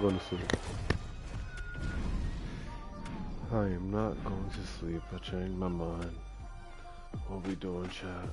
going to sleep. I am not going to sleep. I changed my mind. What we doing, chat?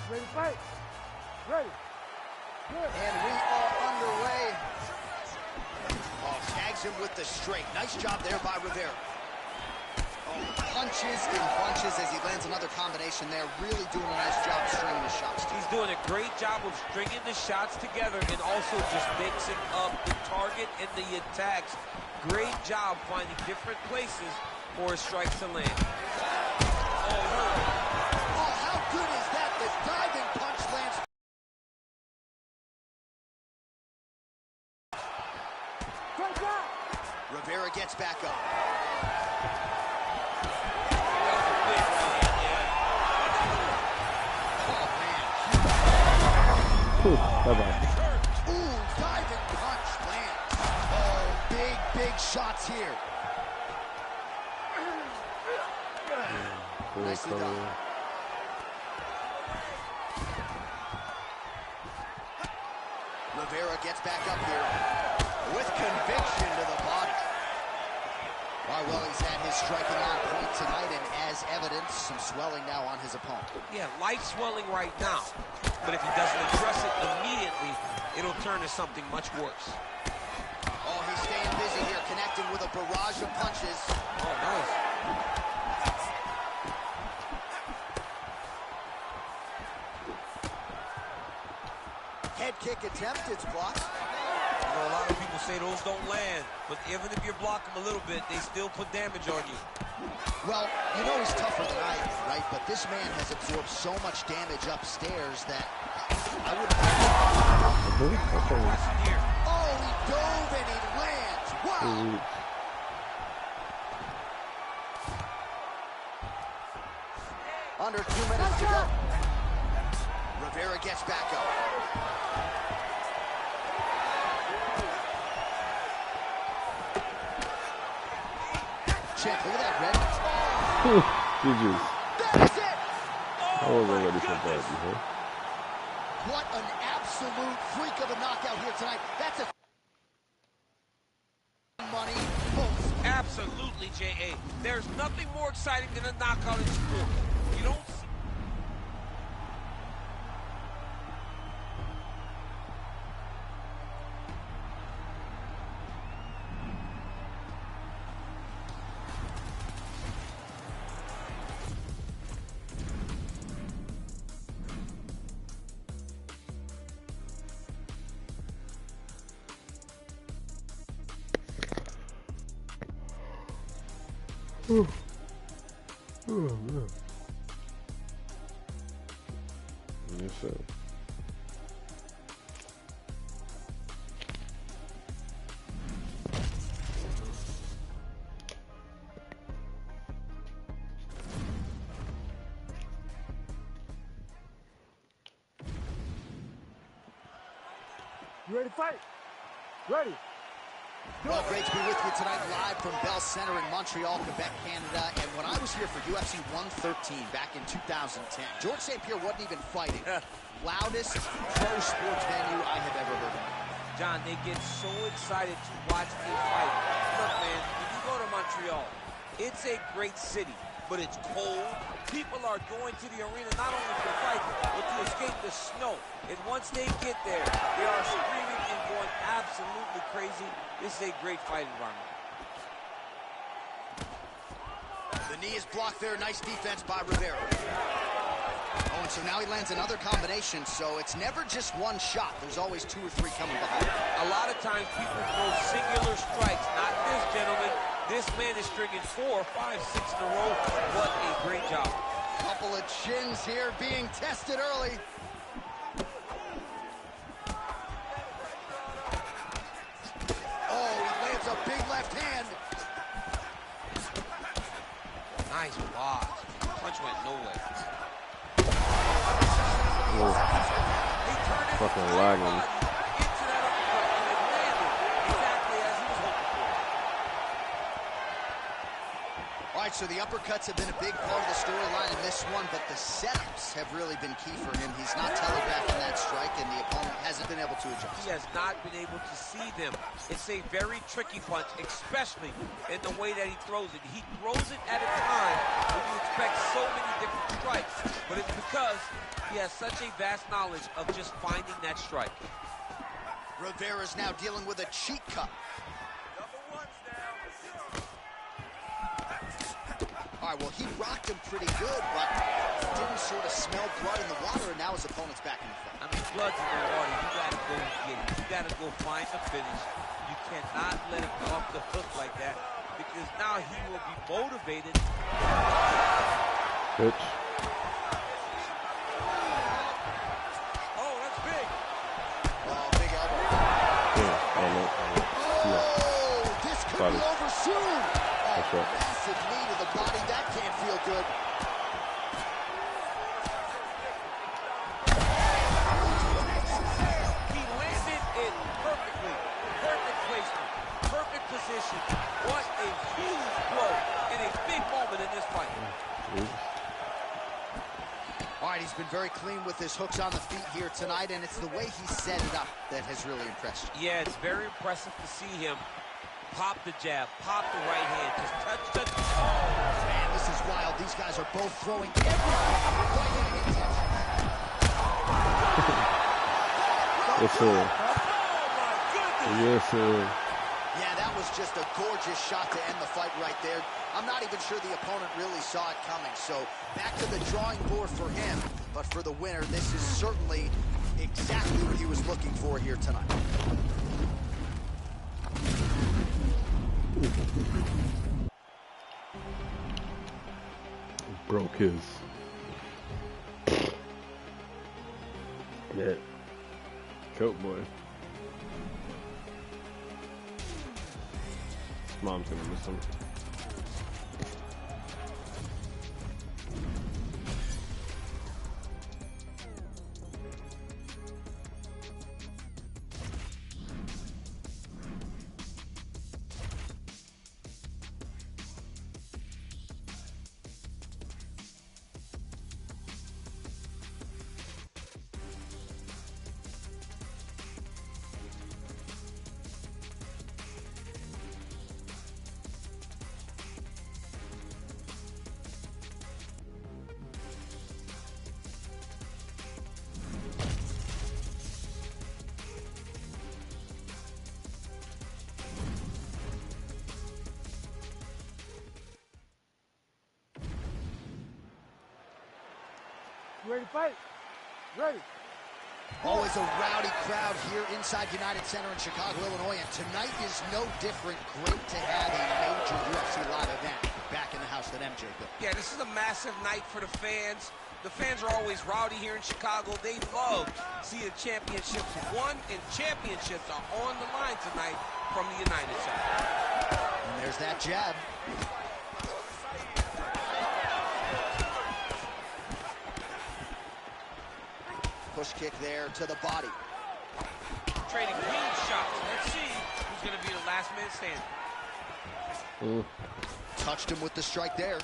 Ready to fight? Ready. Good. And we are underway. Oh, tags him with the straight. Nice job there by Rivera. Oh, punches in bunches as he lands another combination there. Really doing a nice job stringing the shots together. He's doing a great job of stringing the shots together and also just mixing up the target and the attacks. Great job finding different places for his strikes to land. Oh, how good is that? The diving punch lands. Rivera gets back up. Bye-bye. Ooh, diving punch lands. Oh, big shots here. Nicely done. Rivera gets back up here with conviction to the body. Well, he's had his striking on point tonight, and as evidence, some swelling now on his opponent. Yeah, light swelling right now, but if he doesn't address it immediately, it'll turn to something much worse. Oh, he's staying busy here, connecting with a barrage of punches. Oh, nice. Head kick attempt, it's blocked. You know, a lot of people say those don't land, but even if you block them a little bit, they still put damage on you. Well, you know he's tougher than I am, right? But this man has absorbed so much damage upstairs that I wouldn't... Oh, he dove and he lands. Wow! Under 2 minutes to go. Rivera gets back up. Check, look at that, Red. GG's. That's it! I wasn't ready for that, you know? What an absolute freak of a knockout here tonight. That's a money. Absolutely, J.A. There's nothing more exciting than a knockout in sport. You don't see... Oh, man. Yes, sir. You ready to fight? Ready. Well, great to be with you tonight, live from Bell Center in Montreal, Quebec, Canada. And when I was here for UFC 113 back in 2010, George St. Pierre wasn't even fighting. Loudest pro sports venue I have ever heard of. John, they get so excited to watch a fight. Look, man, when you go to Montreal, it's a great city, but it's cold. People are going to the arena not only to fight, but to escape the snow. And once they get there, they are screaming and going absolutely crazy. This is a great fight environment. The knee is blocked there. Nice defense by Rivera. Oh, and so now he lands another combination, so it's never just one shot. There's always 2 or 3 coming behind. A lot of times people throw singular strikes. Not this gentleman. This man is stringing 4, 5, 6 in a row. What a great job. Couple of chins here being tested early. Oh, he lands a big left hand. Nice block. Punch went nowhere. Fucking lagging. All right, so the uppercuts have been a big part of the storyline in this one, but the setups have really been key for him. He's not telegraphing that strike, and the opponent hasn't been able to adjust. He has not been able to see them. It's a very tricky punch, especially in the way that he throws it. He throws it at a time when you expect so many different strikes, but it's because he has such a vast knowledge of just finding that strike. Rivera's now dealing with a cheek cut. All right, well, he rocked him pretty good, but didn't sort of smell blood in the water, and now his opponent's back in the fight. I mean, blood's in the water. You got to go get it. You got to go find the finish. You cannot let him go off the hook like that, because now he will be motivated. Bitch. Oh, that's big. Oh, big elbow. Yeah, I know. Oh, this could be over soon. That's right. Massive knee to the body. That can't feel good. He landed it perfectly. Perfect placement. Perfect position. What a huge blow in a big moment in this fight. All right, he's been very clean with his hooks on the feet here tonight, and it's the way he set it up that has really impressed you. Yeah, it's very impressive to see him pop the jab, pop the right hand, just touch. Oh, Man, this is wild. These guys are both throwing everything right in intention. Yes, sir. oh my goodness. Yes, sir. Yeah, that was just a gorgeous shot to end the fight right there. I'm not even sure the opponent really saw it coming. So back to the drawing board for him. But for the winner, this is certainly exactly what he was looking for here tonight. Broke his. Yeah. Coke boy. His mom's gonna miss him. You ready to fight? Ready. Always a rowdy crowd here inside United Center in Chicago, Illinois, and tonight is no different. Great to have a major UFC live event back in the house that MJ built. Yeah, this is a massive night for the fans. The fans are always rowdy here in Chicago. They love seeing championships won, and championships are on the line tonight from the United Center. And there's that jab. Push kick there to the body. Trading clean shots. Let's see who's going to be the last man standing. Touched him with the strike there.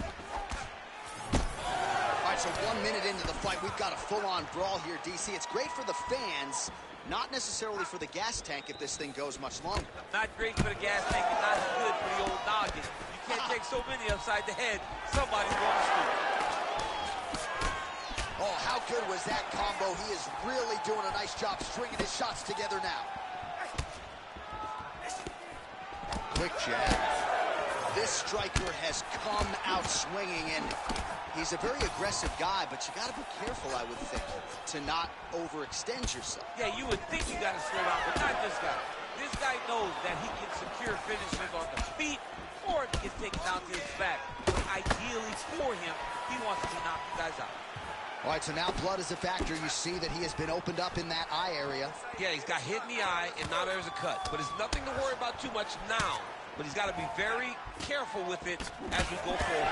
All right, so 1 minute into the fight, we've got a full-on brawl here, DC. It's great for the fans, not necessarily for the gas tank if this thing goes much longer. Not great for the gas tank and not good for the old noggin. You can't take so many upside the head. Somebody's going to sleep. Oh, how good was that combo? He is really doing a nice job stringing his shots together now. Quick jab. This striker has come out swinging, and he's a very aggressive guy, but you got to be careful, I would think, to not overextend yourself. Yeah, you would think you got to slow down, but not this guy. This guy knows that he can secure finishes on the feet or if he gets taken down to his back. But ideally for him, he wants to knock you guys out. All right, so now blood is a factor. You see that he has been opened up in that eye area. Yeah, he's got hit in the eye, and now there's a cut. But it's nothing to worry about too much now. But he's got to be very careful with it as we go forward.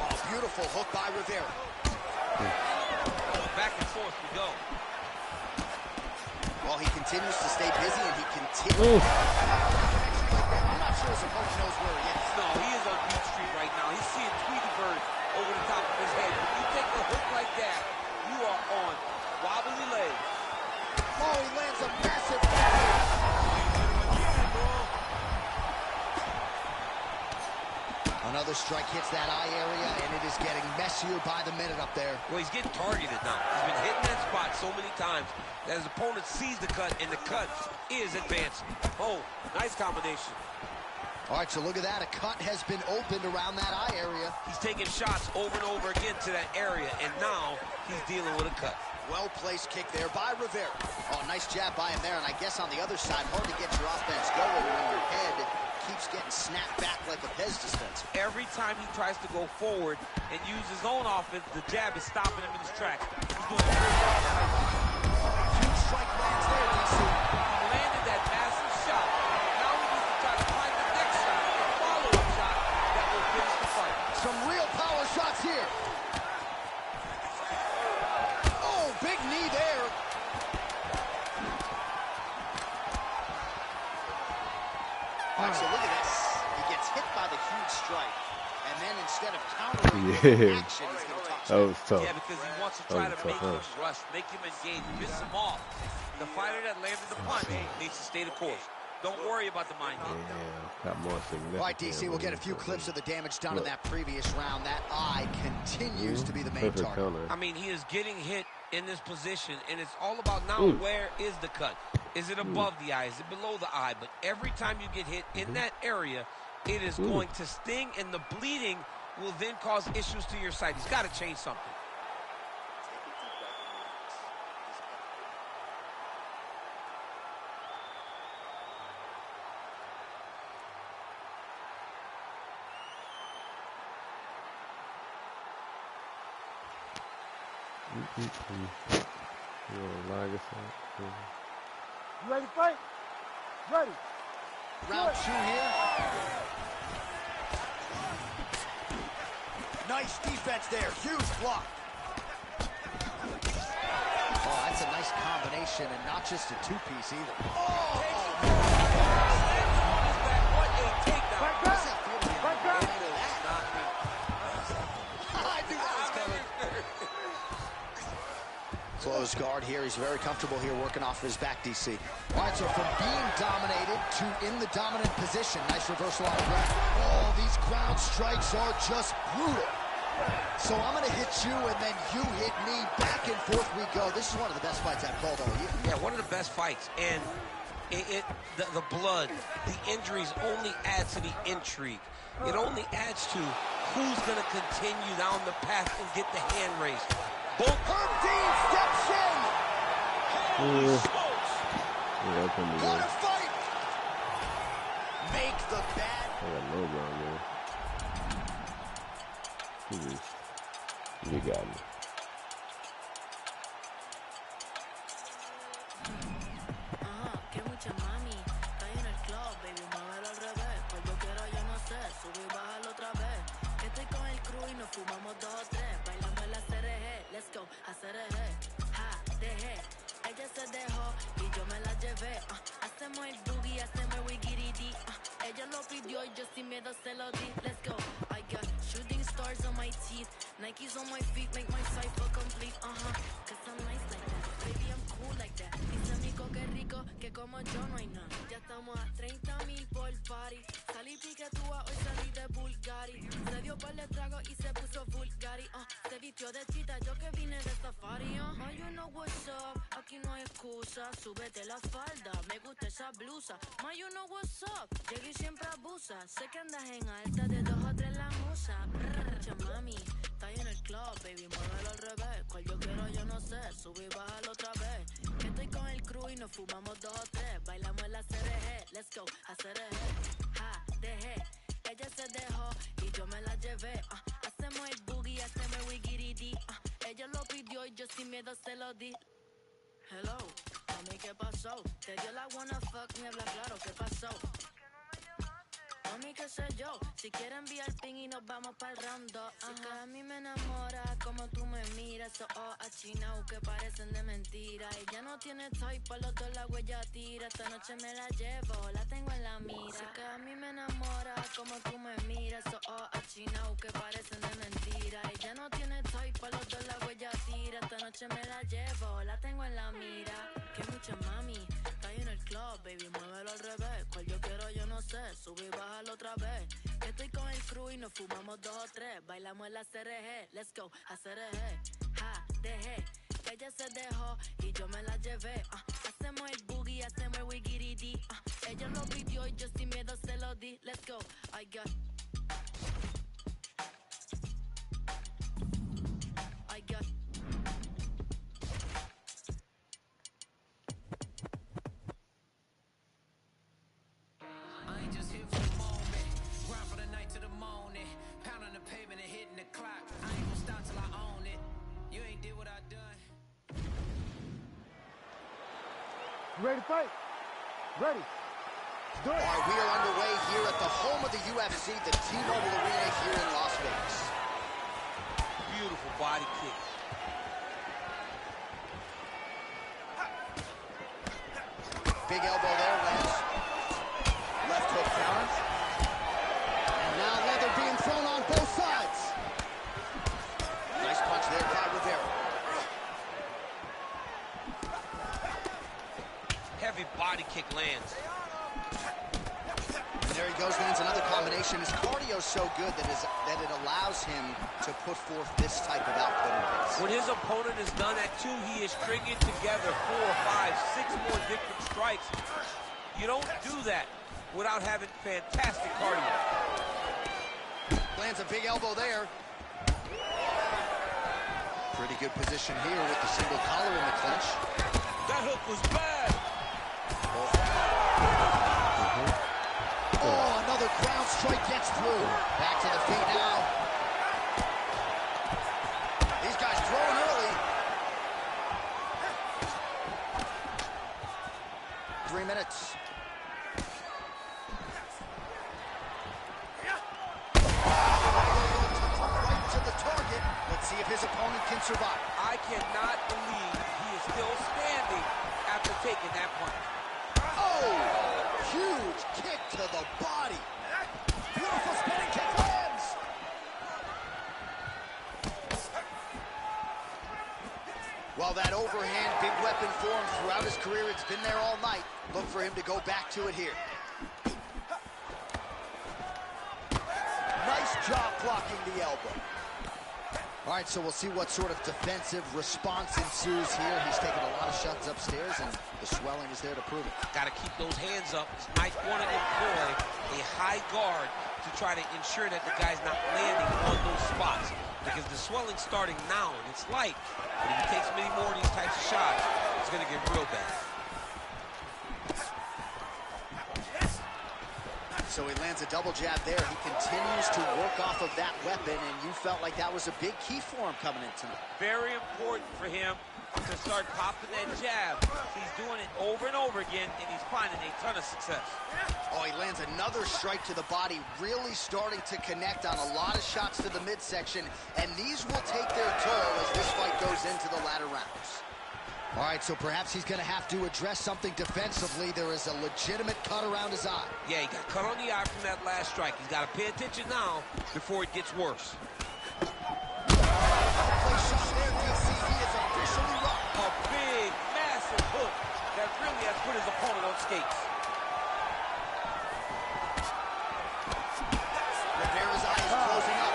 Oh, beautiful hook by Rivera. Back and forth we go. Well, he continues to stay busy, and he continues. I'm not sure his opponent knows where he is. No, he is on Beach Street right now. He's seeing Tweety Bird over the top of his head. When you take a hook like that, you are on wobbly legs. Oh, he lands a massive. Another strike hits that eye area, and it is getting messier by the minute up there. Well, he's getting targeted now. He's been hitting that spot so many times that his opponent sees the cut, and the cut is advancing. Oh, nice combination. All right, so look at that. A cut has been opened around that eye area. He's taking shots over and over again to that area, and now he's dealing with a cut. Well-placed kick there by Rivera. Oh, nice jab by him there, and I guess on the other side, hard to get your offense going when your head keeps getting snapped back like a Pez dispenser. Every time he tries to go forward and use his own offense, the jab is stopping him in his tracks. He's doing a great job. Huge strike lands there, DC. He landed that massive shot. Now he needs to try to find the next shot, a follow-up shot that will finish the fight. Some real power shots here. Oh, big knee there. All right, so look at this. He gets hit by the huge strike, and then instead of countering action, he's going to talk That was tough. Yeah, because he wants to try to make him rush, make him engage, miss him off. The fighter that landed the punch needs to stay the course. Don't worry about the mind game. Yeah, got more significant. All right, DC, we'll get a few clips of the damage done in that previous round. That eye continues to be the main target. Counter. I mean, he is getting hit in this position, and it's all about now where is the cut? Is it above the eye? Is it below the eye? But every time you get hit in that area, it is going to sting, and the bleeding will then cause issues to your sight. He's got to change something. You ready to fight? Ready. Round two here. Nice defense there. Huge block. Oh, that's a nice combination, and not just a two-piece either. Oh! What a takedown. Back How's up. that feeling? Back up. I knew that was coming. Close guard here. He's very comfortable here working off of his back, DC. All right, so from being dominated to in the dominant position. Nice reversal on the ground. Oh, these ground strikes are just brutal. So I'm going to hit you, and then you hit me. Back and forth we go. This is one of the best fights I've called all year. Yeah, one of the best fights. And the blood, the injuries only add to the intrigue. It only adds to who's going to continue down the path and get the hand raised. Both Herb Dean steps in. Holy smokes. What a fight. Make the bad. I got no ground there. You got me. Que mucha mami, está en el club, baby, muévelo al revés. Cuando quiera yo no sé, sube y bájalo otra vez. Estoy con el crew y nos fumamos 2 o 3. Bailando en la CRG, let's go, a CRG. Ja, dejé, ella se dejó y yo me la llevé. Hacemos el boogie, hacemos el wigiridi. Ella lo pidió y yo sin miedo se lo di. Let's go, I got shooting stars on my teeth. Nikes on my feet make my cipher complete. Cause I'm nice like that, baby, I'm cool like that. Dice Mico que rico, que como yo no hay nada. Ya estamos a 30,000 por party. Salí piquetúa, hoy salí de Bulgari. Se dio par de trago y se puso Bulgari. Se vistió de chita, yo que vine de safari. Oh, you know what's up, aquí no hay excusa. Súbete la falda, me gusta esa blusa. Ma, you know what's up, llegué y siempre abusa. Sé que andas en alta, de 2 o 3 la musa. Che, mami, está ahí en el club, baby, muévelo al revés. Cual yo quiero, yo no sé, sube y bájalo otra vez. Que estoy con el crew y nos fumamos 2 o 3. Bailamos en la CRG, let's go, a CRG. Ja, dejé, ella se dejó y yo me la llevé. Hacemos el boogie, hacemos el wigiridi. Ella lo pidió y yo sin miedo se lo di. Hello, mami, ¿qué pasó? Te dio la wanna fuck, me habla claro, ¿qué pasó? Mami, qué sé yo, si quieres enviar ping y nos vamos pa'l round 2. Si que a mí me enamora como tú me miras, esos ojos achinados que parecen de mentira. Ella no tiene toy, por los 2 la huella tira. Esta noche me la llevo, la tengo en la mira. Si que a mí me enamora como tú me miras, esos ojos achinados que parecen de mentira. Ella no tiene toy, por los 2 la huella tira. Esta noche me la llevo, la tengo en la mira. Que mucha mami, está ahí en el club, baby, muévelo al revés. Cual yo quiero, yo no sé, sube y bájalo otra vez. Que estoy con el crew y nos fumamos 2 o 3. Bailamos en la CRG, let's go, a CRG. Ja, dejé, ella se dejó y yo me la llevé. Hacemos el boogie, hacemos el wigiridi. Ella lo pidió y yo sin miedo se lo di. Let's go, I got I ain't just here for the moment. Grind for the night to the morning. Pound on the pavement and hitting the clock. I ain't gonna stop till I own it. You ain't did what I done. You ready to fight? Ready. Let's do it. All right, we are underway here at the home of the UFC, the T-Mobile Arena here in Las Vegas. Beautiful body kick. Big elbow there, Lance. Left hook counter. And now leather being thrown on both sides. Nice punch there by Rivera. Heavy body kick lands. And there he goes, lands another combination. His cardio's so good that it allows him to put forth this type of output and pace. When his opponent is done at 2, he is stringing together 4, 5, 6 more different strikes. You don't do that without having fantastic cardio. Lands a big elbow there. Pretty good position here with the single collar in the clinch. That hook was bad. Oh, another ground strike gets through. Back to the feet now. These guys throwing early. 3 minutes. Right to the target. Let's see if his opponent can survive. I cannot believe he is still standing after taking that punch. Oh, huge kick to the body. Beautiful spinning kick lands. Well, that overhand big weapon for him throughout his career. It's been there all night. Look for him to go back to it here. Nice job blocking the elbow. All right, so we'll see what sort of defensive response ensues here. He's taking a lot of shots upstairs, and the swelling is there to prove it. Got to keep those hands up. He might want to employ a high guard to try to ensure that the guy's not landing on those spots, because the swelling's starting now, and it's light. But if he takes many more of these types of shots, it's going to get real bad. So he lands a double jab there. He continues to work off of that weapon, and you felt like that was a big key for him coming in tonight. Very important for him to start popping that jab. He's doing it over and over again, and he's finding a ton of success. Oh, he lands another strike to the body, really starting to connect on a lot of shots to the midsection, and these will take their toll as this fight goes into the latter rounds. All right, so perhaps he's going to have to address something defensively. There is a legitimate cut around his eye. Yeah, he got cut on the eye from that last strike. He's got to pay attention now before it gets worse. Play shot there, DC. He is officially rocked. A big, massive hook that really has put his opponent on skates. Rivera's eye is closing up.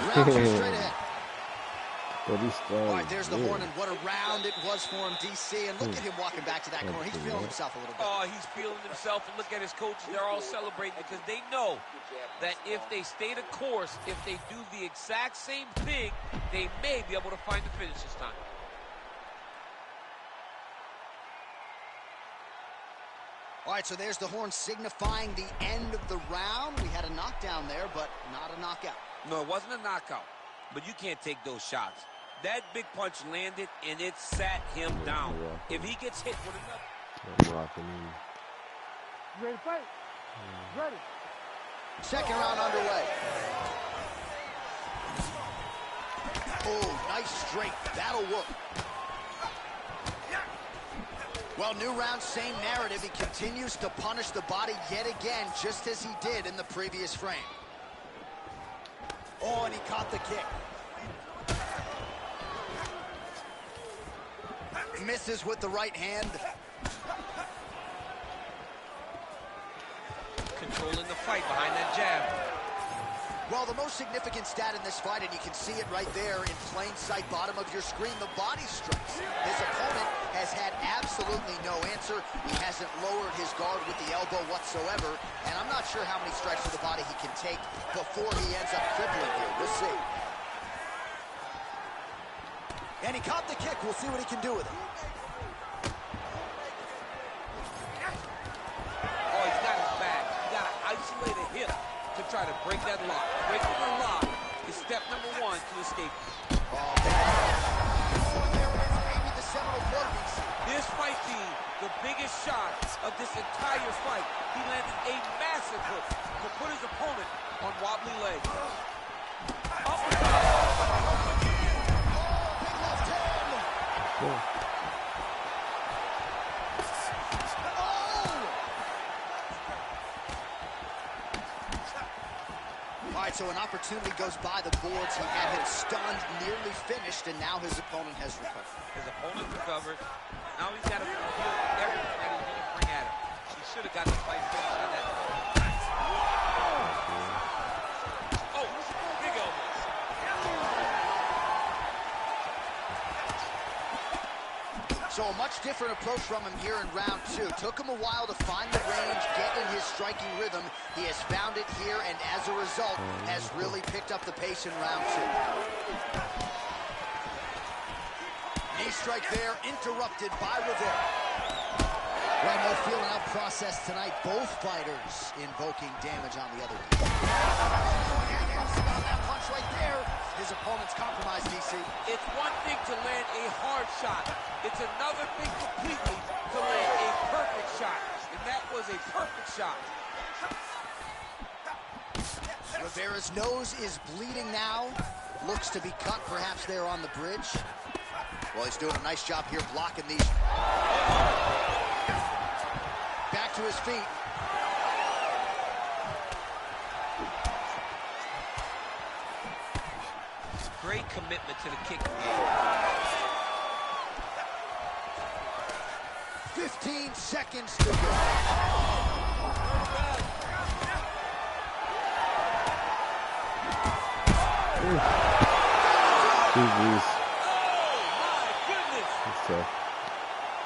Round 2 straight ahead. But he's still. All right, there's the horn, and what a round it was for him, DC. And look at him walking back to that corner. He's feeling himself a little bit. Oh, he's feeling himself. And look at his coaches. They're all celebrating because they know that if they stay the course, if they do the exact same thing, they may be able to find the finish this time. All right, so there's the horn signifying the end of the round. We had a knockdown there, but not a knockout. No, it wasn't a knockout, but you can't take those shots. That big punch landed, and it sat him down. If he gets hit with another... You ready to fight? Ready. Second round underway. Oh, nice straight. That'll work. Well, new round, same narrative. He continues to punish the body yet again, just as he did in the previous frame. Oh, and he caught the kick. Misses with the right hand. Controlling the fight behind that jab. Well, the most significant stat in this fight, and you can see it right there in plain sight, bottom of your screen, the body strikes. His opponent has had absolutely no answer. He hasn't lowered his guard with the elbow whatsoever, and I'm not sure how many strikes to the body he can take before he ends up crippling here. We'll see. And he caught the kick. We'll see what he can do with it. Oh, he's got his back. You got to isolate a hip to try to break that lock. Breaking the lock is step number one to escape. Oh, there it is, maybe the seminal blow. This might be the biggest shot of this entire fight. He landed a massive hook to put his opponent on wobbly legs. All right, so an opportunity goes by the boards. He had him stunned, nearly finished, and now his opponent has recovered. His opponent recovered. Now he's got to feel everything that he's going to bring at him. He should have got the fight finished on that. Oh, big elbow. So a much different approach from him here in round two. Took him a while to find the range, get in his striking rhythm. He has found it here, and as a result, has really picked up the pace in round two. Knee strike there, interrupted by Rivera. Well, no feeling out process tonight. Both fighters invoking damage on the other team. That punch right there. His opponent's compromised, DC. It's one thing to land a hard shot. It's another thing completely to land a perfect shot. And that was a perfect shot. Rivera's nose is bleeding now. Looks to be cut, perhaps there on the bridge. Well, he's doing a nice job here blocking these. Back to his feet. Great commitment to the kicking game. 15 seconds to go.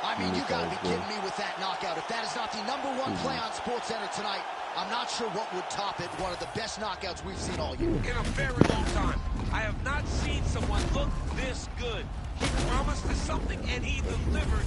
I mean, you gotta be kidding me with that knockout. If that is not the #1 play on SportsCenter tonight, I'm not sure what would top it. One of the best knockouts we've seen all year. In a very long time. I have not seen someone look this good. He promised us something and he delivered.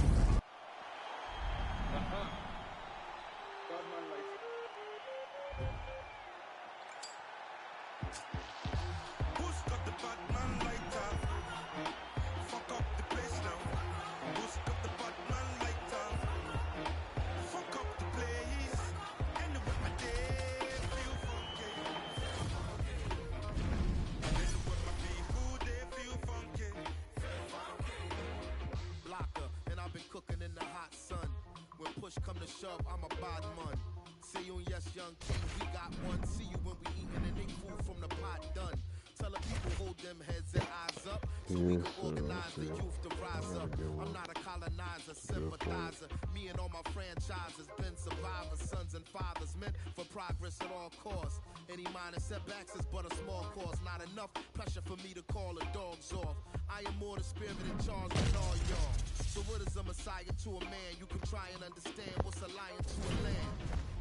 Come to shove, I'm a bad man. See you and yes, young king, we got one. See you when we eating and they food from the pot done. Tell the people hold them heads and eyes up so we can organize the youth to rise up. I'm not a colonizer. riser, sympathizer. Me and all my franchises been survivors, sons and fathers, meant for progress at all costs. Any minor setbacks is but a small cause. Not enough pressure for me to call the dogs off. I am more the spirit in charge than all y'all. So what is a messiah to a man? You can try and understand what's a lion to a lamb.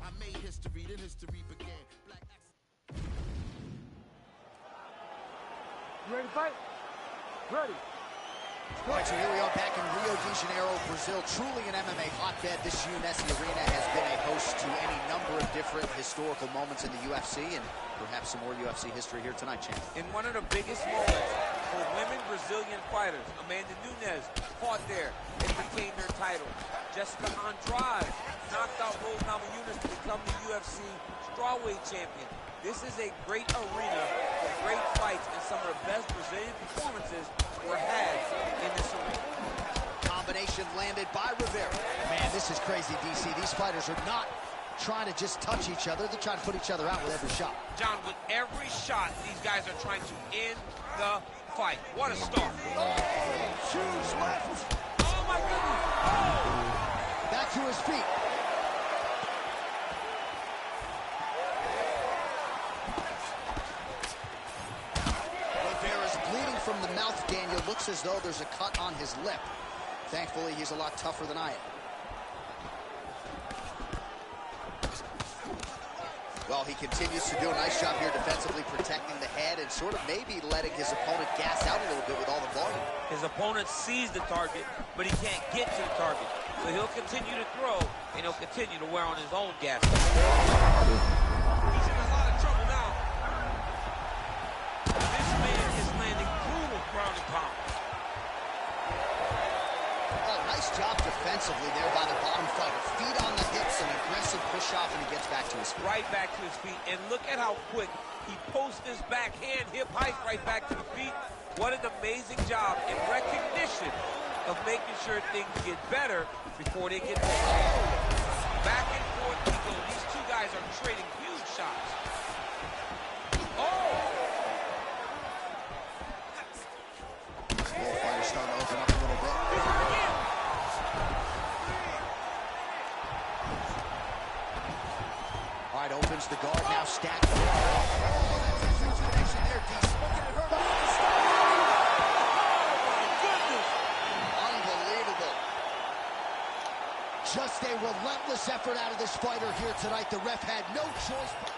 I made history, then history began. Black You ready to fight? Ready. All right, so here we are back in Rio de Janeiro, Brazil. Truly an MMA hotbed. This UFC arena has been a host to any number of different historical moments in the UFC, and perhaps some more UFC history here tonight, champ. In one of the biggest moments for women Brazilian fighters, Amanda Nunes fought there and retained her title. Jessica Andrade knocked out Rose Namajunas to become the UFC strawweight champion. This is a great arena for great fights, and some of the best Brazilian performances were had in this arena. Combination landed by Rivera. Man, this is crazy, DC. These fighters are not trying to just touch each other. They're trying to put each other out with every shot. John, with every shot, these guys are trying to end the fight. What a start. Huge left. Oh, my goodness. Oh! Back to his feet. Rivera's bleeding from the mouth, Daniel. Looks as though there's a cut on his lip. Thankfully, he's a lot tougher than I am. Well, he continues to do a nice job here defensively, protecting the head and sort of maybe letting his opponent gas out a little bit with all the volume. His opponent sees the target, but he can't get to the target. So he'll continue to throw, and he'll continue to wear on his own gas. He's in a lot of trouble now. This man is landing brutal ground and pound. Oh, nice job defensively there by the bottom fighter. Feet on the hips, an aggressive push-off, and he gets back to his feet. Right back to his feet, and look at how quick he posts his backhand, hip hike right back to the feet. What an amazing job in recognition of making sure things get better before they get better. Back and forth we go. These two guys are trading huge shots. Oh! Both fighters starting to open up a little bit. All right, opens the guard now, stacked. Oh, that's a huge connection there, DC. Look at it hurt. Unbelievable. Just a relentless effort out of this fighter here tonight. The ref had no choice but...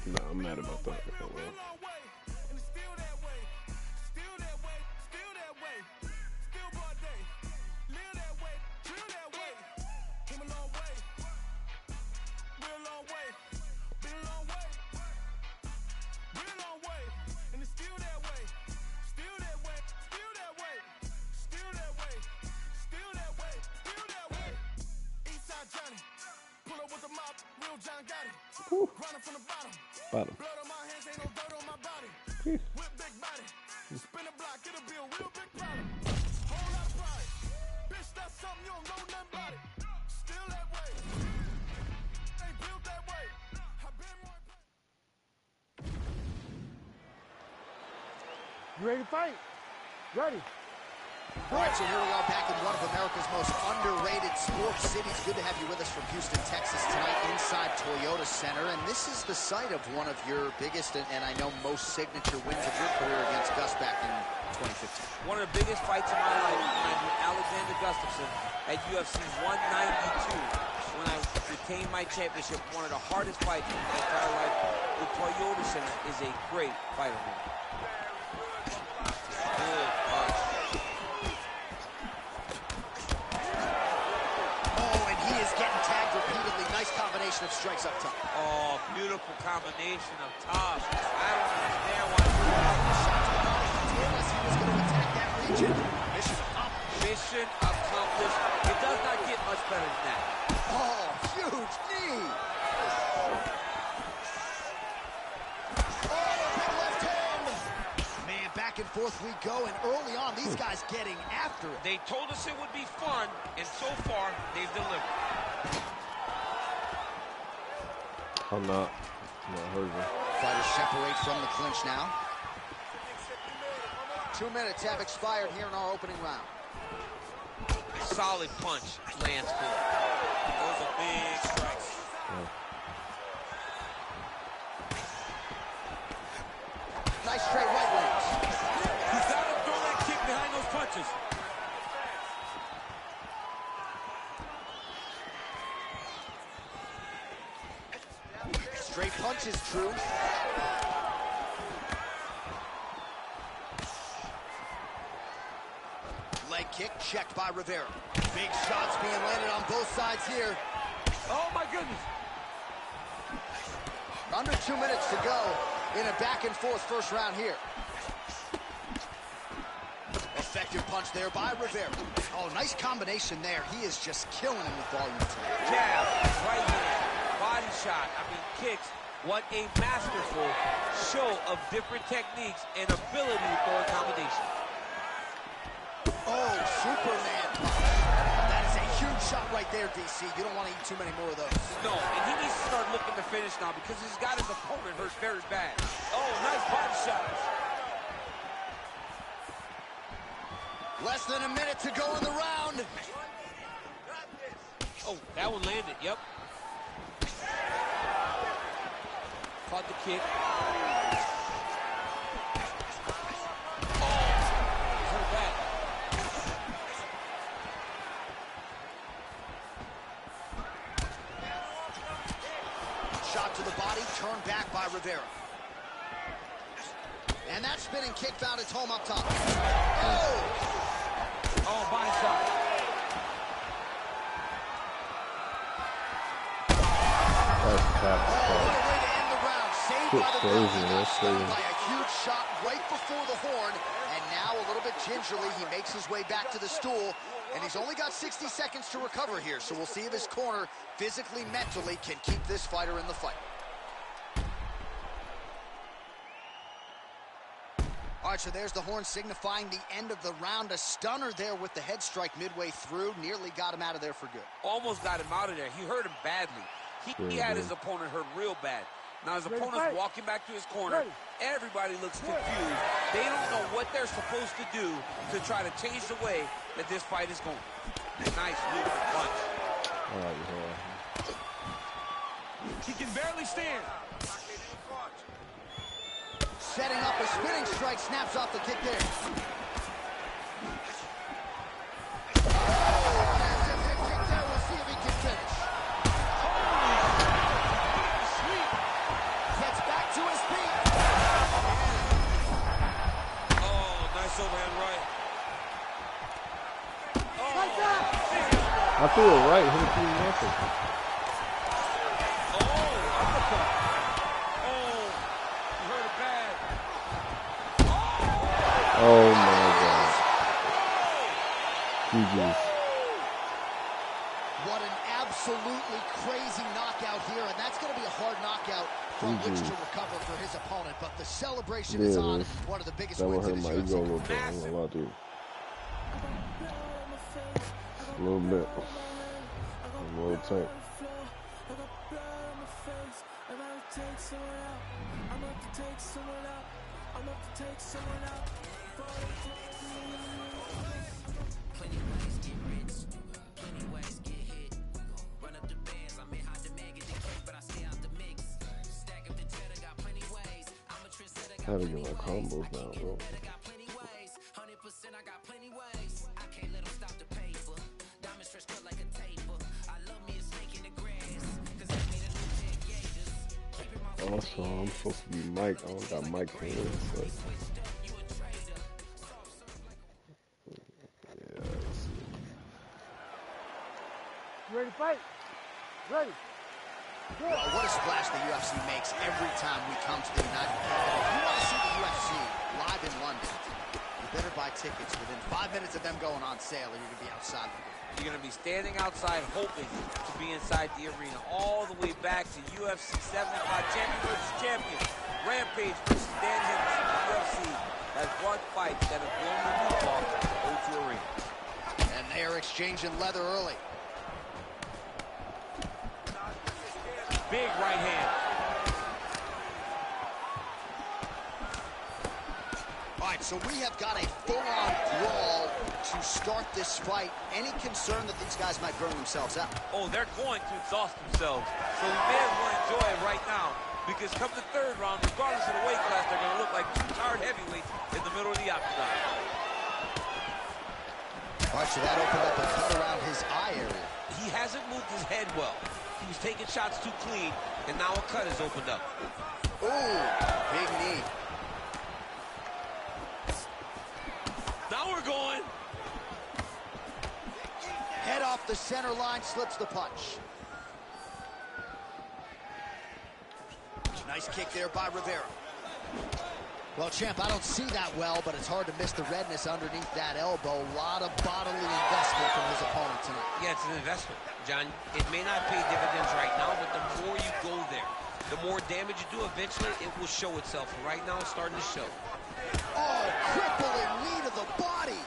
No, I'm mad about that. Oh, well. Bottom. Blood on my hands, ain't no dirt on my body. Whip big body. Spin a block, it'll be a real big problem. Whole lot of pride. Bitch, that's something you don't know nothing about it. Still that way. Ain't built that way. I've been more. You ready to fight? Ready. All right, so here we are back in one of America's most underrated sports cities. Good to have you with us from Houston, Texas tonight inside Toyota Center. And this is the site of one of your biggest and I know most signature wins of your career against Gus back in 2015. One of the biggest fights of my life when I beat Alexander Gustafsson at UFC 192 when I retained my championship. One of the hardest fights in my entire life. The Toyota Center is a great fighter. Combination of strikes up top. Oh, beautiful combination of top. I don't understand why. He was going to attack that region. Mission accomplished. Mission accomplished. It does not get much better than that. Oh, huge knee. Oh, big left hand. Man, back forth we go, and early on, these guys getting after it. They told us it would be fun, and so far, they've delivered. I'm not hurting. Fighters separate from the clinch now. 2 minutes have expired here in our opening round. Solid punch lands good. Those are big strikes. Yeah. Nice straight right lands. He's got to throw that kick behind those punches. Straight punch is true. Leg kick checked by Rivera. Big shots being landed on both sides here. Oh my goodness. Under 2 minutes to go in a back and forth first round here. Effective punch there by Rivera. Oh, nice combination there. He is just killing him with volume tonight. Jab, right hand, body shot. I mean, kicks. What a masterful show of different techniques and ability for a combination. Oh, Superman punch. That is a huge shot right there, DC. You don't want to eat too many more of those. No, and he needs to start looking to finish now because he's got his opponent hurt very bad. Oh, nice body shots. Less than a minute to go in the round. Oh, that one landed, yep. Caught the kick. Oh, he's hurt bad. Shot to the body, turned back by Rivera. And that spinning kick found its home up top. Oh! Oh, body shot. What a way to end the round. Saved by the bell. He got stunned crazy. by a huge shot right before the horn. And now a little bit gingerly, he makes his way back to the stool. And he's only got 60 seconds to recover here. So we'll see if his corner, physically, mentally, can keep this fighter in the fight. All right, so there's the horn signifying the end of the round. A stunner there with the head strike midway through. Nearly got him out of there for good. Almost got him out of there. He hurt him badly. He had his opponent hurt real bad. Now his opponent's walking back to his corner. Everybody looks confused. They don't know what they're supposed to do to try to change the way that this fight is going. Nice move punch. All right, He can barely stand. Setting up a spinning strike, snaps off the kick there. Oh, massive kick there. We'll see if he can finish. Sweet. Gets back to his feet. Oh, nice overhand right. Oh, I threw it right, hit it through nothing. oh, uppercut. Oh, you hurt it bad. Oh my God. GG's. What an absolutely crazy knockout here, and that's going to be a hard knockout from which to recover for his opponent. But the celebration is on. One of the biggest That will wins hurt in his my ego a little UFC. bit. I'm gonna lie to you. A little bit. I'm a little tight. Plenty ways get rich, plenty ways get hit. Run up the bands, I mean how the man get the kick, but I stay out the mix. Stack up the cheddar, got plenty ways. I'm a trendsetter, I gotta get my combos now, bro. got plenty ways. 100% I got plenty ways. I can't let them stop the paper. Diamonds fresh cut like a taper. I love me a snake in the grass, cause I made a new 10 gauges. Keeping my Also, I'm supposed to be Mike. I don't got Mike for this. But Ready to fight? Ready. Well, what a splash the UFC makes every time we come to the United Kingdom. If you want to see the UFC live in London, you better buy tickets within 5 minutes of them going on sale, or you're going to be outside the door. You're going to be standing outside hoping to be inside the arena all the way back to UFC 75 champion versus champion. Rampage versus Dan Henderson. UFC has brought fights that have blown the roof off the O2 Arena. And they are exchanging leather early. Big right hand. All right, so we have got a full-on brawl to start this fight. Any concern that these guys might burn themselves out? Oh, they're going to exhaust themselves. So we may as well enjoy it right now, because come the third round, regardless of the weight class, they're going to look like two tired heavyweights in the middle of the octagon. All right, so that opened up a cut around his eye area. He hasn't moved his head well. He was taking shots too clean, and now a cut has opened up. Ooh, big knee. Now we're going. Head off the center line, slips the punch. Nice kick there by Rivera. Well, champ, I don't see that well, but it's hard to miss the redness underneath that elbow. A lot of bodily investment from his opponent tonight. Yeah, it's an investment, John. It may not pay dividends right now, but the more you go there, the more damage you do, eventually it will show itself. Right now, it's starting to show. Oh, crippling knee to the body.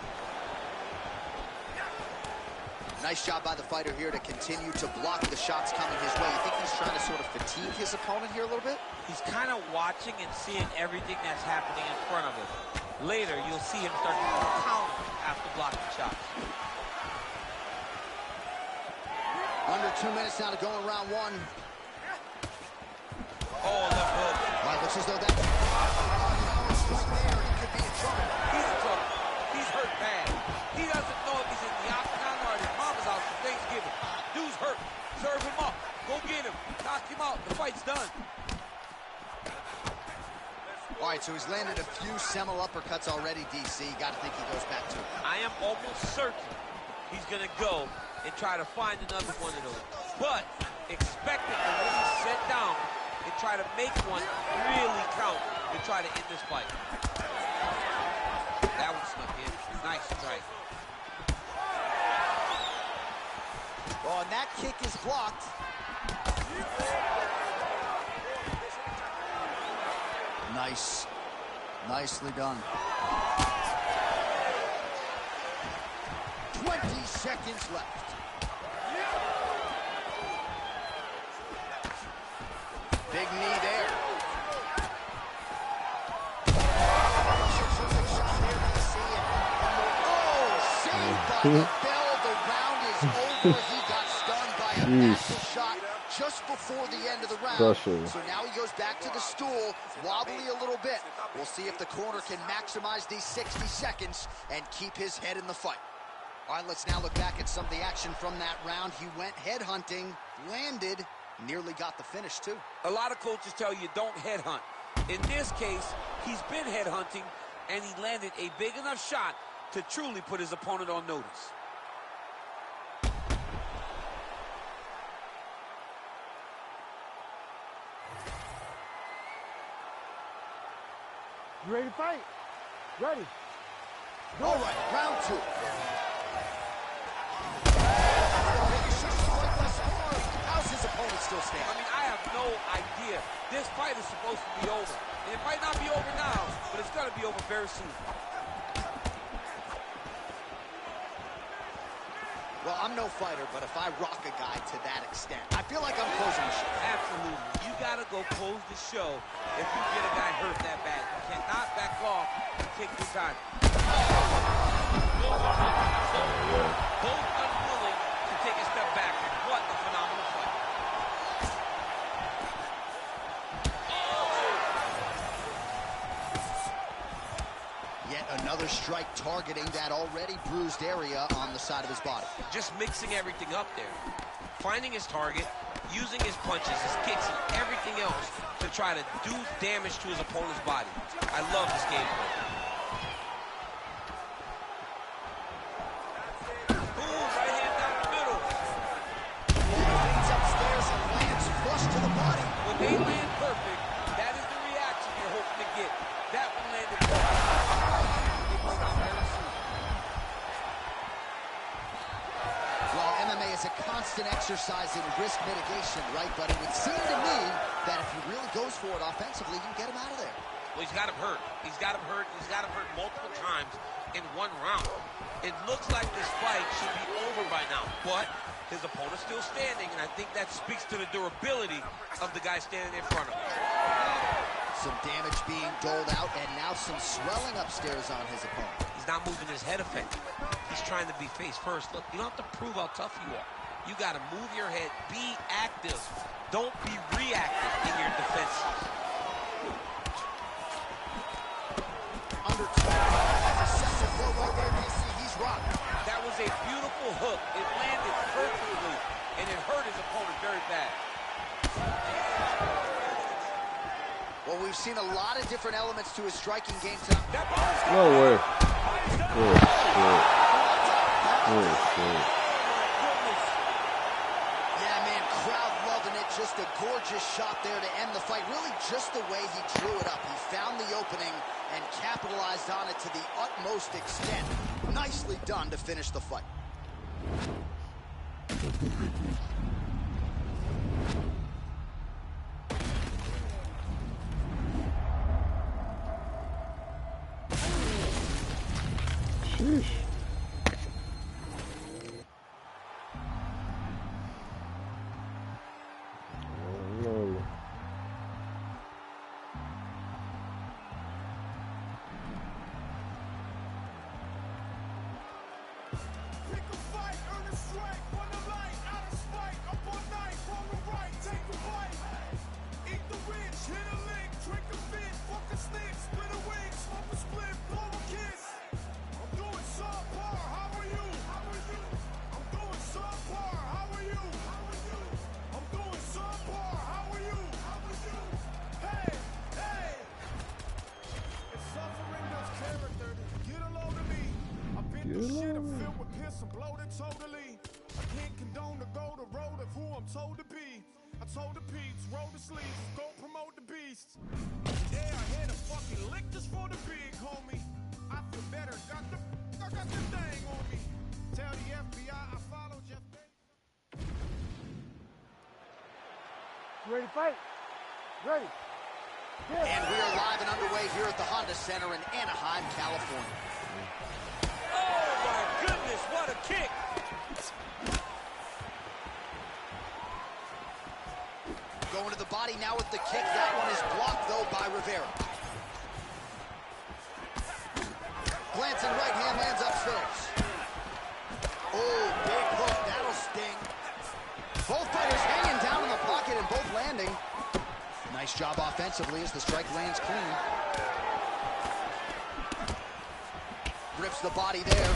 Nice job by the fighter here to continue to block the shots coming his way. You think he's trying to sort of fatigue his opponent here a little bit? He's kind of watching and seeing everything that's happening in front of him. Later, you'll see him start to counter after blocking shots. Under 2 minutes now to go in round one. Oh, left hook. All right, looks as though that... right there, he could be in trouble. He's in trouble. He's hurt bad. He doesn't know if he's in the octagon or at his mama's house for Thanksgiving. Dude's hurt. Serve him up. Go get him. Knock him out. The fight's done. All right, so he's landed a few seminal uppercuts already, DC. Got to think he goes back to it. I am almost certain he's going to go and try to find another one of those. But expect him to really sit down and try to make one really count to try to end this fight. That one snuck in. Nice strike. Oh, and that kick is blocked. Nice. Nicely done. 20 seconds left. Big knee there. Oh, saved by the bell. The round is over. He got stunned by a massive shot just before the end of the round. Crushing. So now he goes back to the stool, wobbly a little bit. We'll see if the corner can maximize these 60 seconds and keep his head in the fight. All right, let's now look back at some of the action from that round. He went headhunting, landed, nearly got the finish too. A lot of coaches tell you don't headhunt. In this case, he's been headhunting, and he landed a big enough shot to truly put his opponent on notice. You ready to fight? Ready. All right, round two. How's his opponent still I standing? mean, I have no idea. This fight is supposed to be over. And it might not be over now, but it's going to be over very soon. Well, I'm no fighter, but if I rock a guy to that extent, I feel like I'm closing the show. Absolutely. You got to go close the show if you get a guy hurt that bad. You cannot back off and take your time. Both unwilling to take a step back. What a phenomenal fight. Yet another strike targeting that already bruised area on the side of his body. Just mixing everything up there. Finding his target, using his punches, his kicks, and everything else to try to do damage to his opponent's body. I love this game plan. Boom, right hand down the middle. Leans upstairs and lands flush to the body. When they land perfect, that is the reaction you're hoping to get. That one landed perfect. Well, MMA is a constant exercise in risk mitigation, right? But it would seem to me that if he really goes for it offensively, you can get him out of there. Well, he's got him hurt. He's got him hurt. He's got him hurt multiple times in one round. It looks like this fight should be over by now, but his opponent's still standing, and I think that speaks to the durability of the guy standing in front of him. Some damage being doled out, and now some swelling upstairs on his opponent. He's not moving his head effectively. He's trying to be face first. Look, you don't have to prove how tough you are. You got to move your head. Be active. Don't be reactive in your defense. Under 2. Successful blow right there, DC. He's rocked. That was a beautiful hook. It landed perfectly, and it hurt his opponent very bad. Well, we've seen a lot of different elements to his striking game tonight. No way. Good shit. Good shit. Yeah, man, crowd loving it. Just a gorgeous shot there to end the fight. Really just the way he drew it up. He found the opening and capitalized on it to the utmost extent. Nicely done to finish the fight. Sheesh. No. Pick a fight, earn a strike, run the light, out of spite, up all night, roll the right, take a bite. Eat the rich, hit a lick, drink a fit, fuck a stick, split a wing, smoke a split, blow a kiss. I'm doing subpar, how are you? I'm doing subpar, how are you? I'm doing subpar, how are you? Hey, hey! If suffering does character, get a load of me. I've been through shit, I'm filled with piss, I'm bloated totally. I can't condone to go the road of who I'm told to be. I told the peeps, roll the sleeves, go promote the beast. Yeah, I had a fucking lick just for the big homie. I feel better, I got the thing on me. Tell the FBI I followed Jeff Bezos. Ready to fight? Ready. And we are live and underway here at the Honda Center in Anaheim, California. Oh, my goodness, what a kick. Going to the body now with the kick. That one is blocked, though, by Rivera. Glancing right hand lands upstairs. Oh, big hook. That'll sting. Both fighters hanging down in the pocket and both landing. Nice job offensively as the strike lands clean. Rips the body there.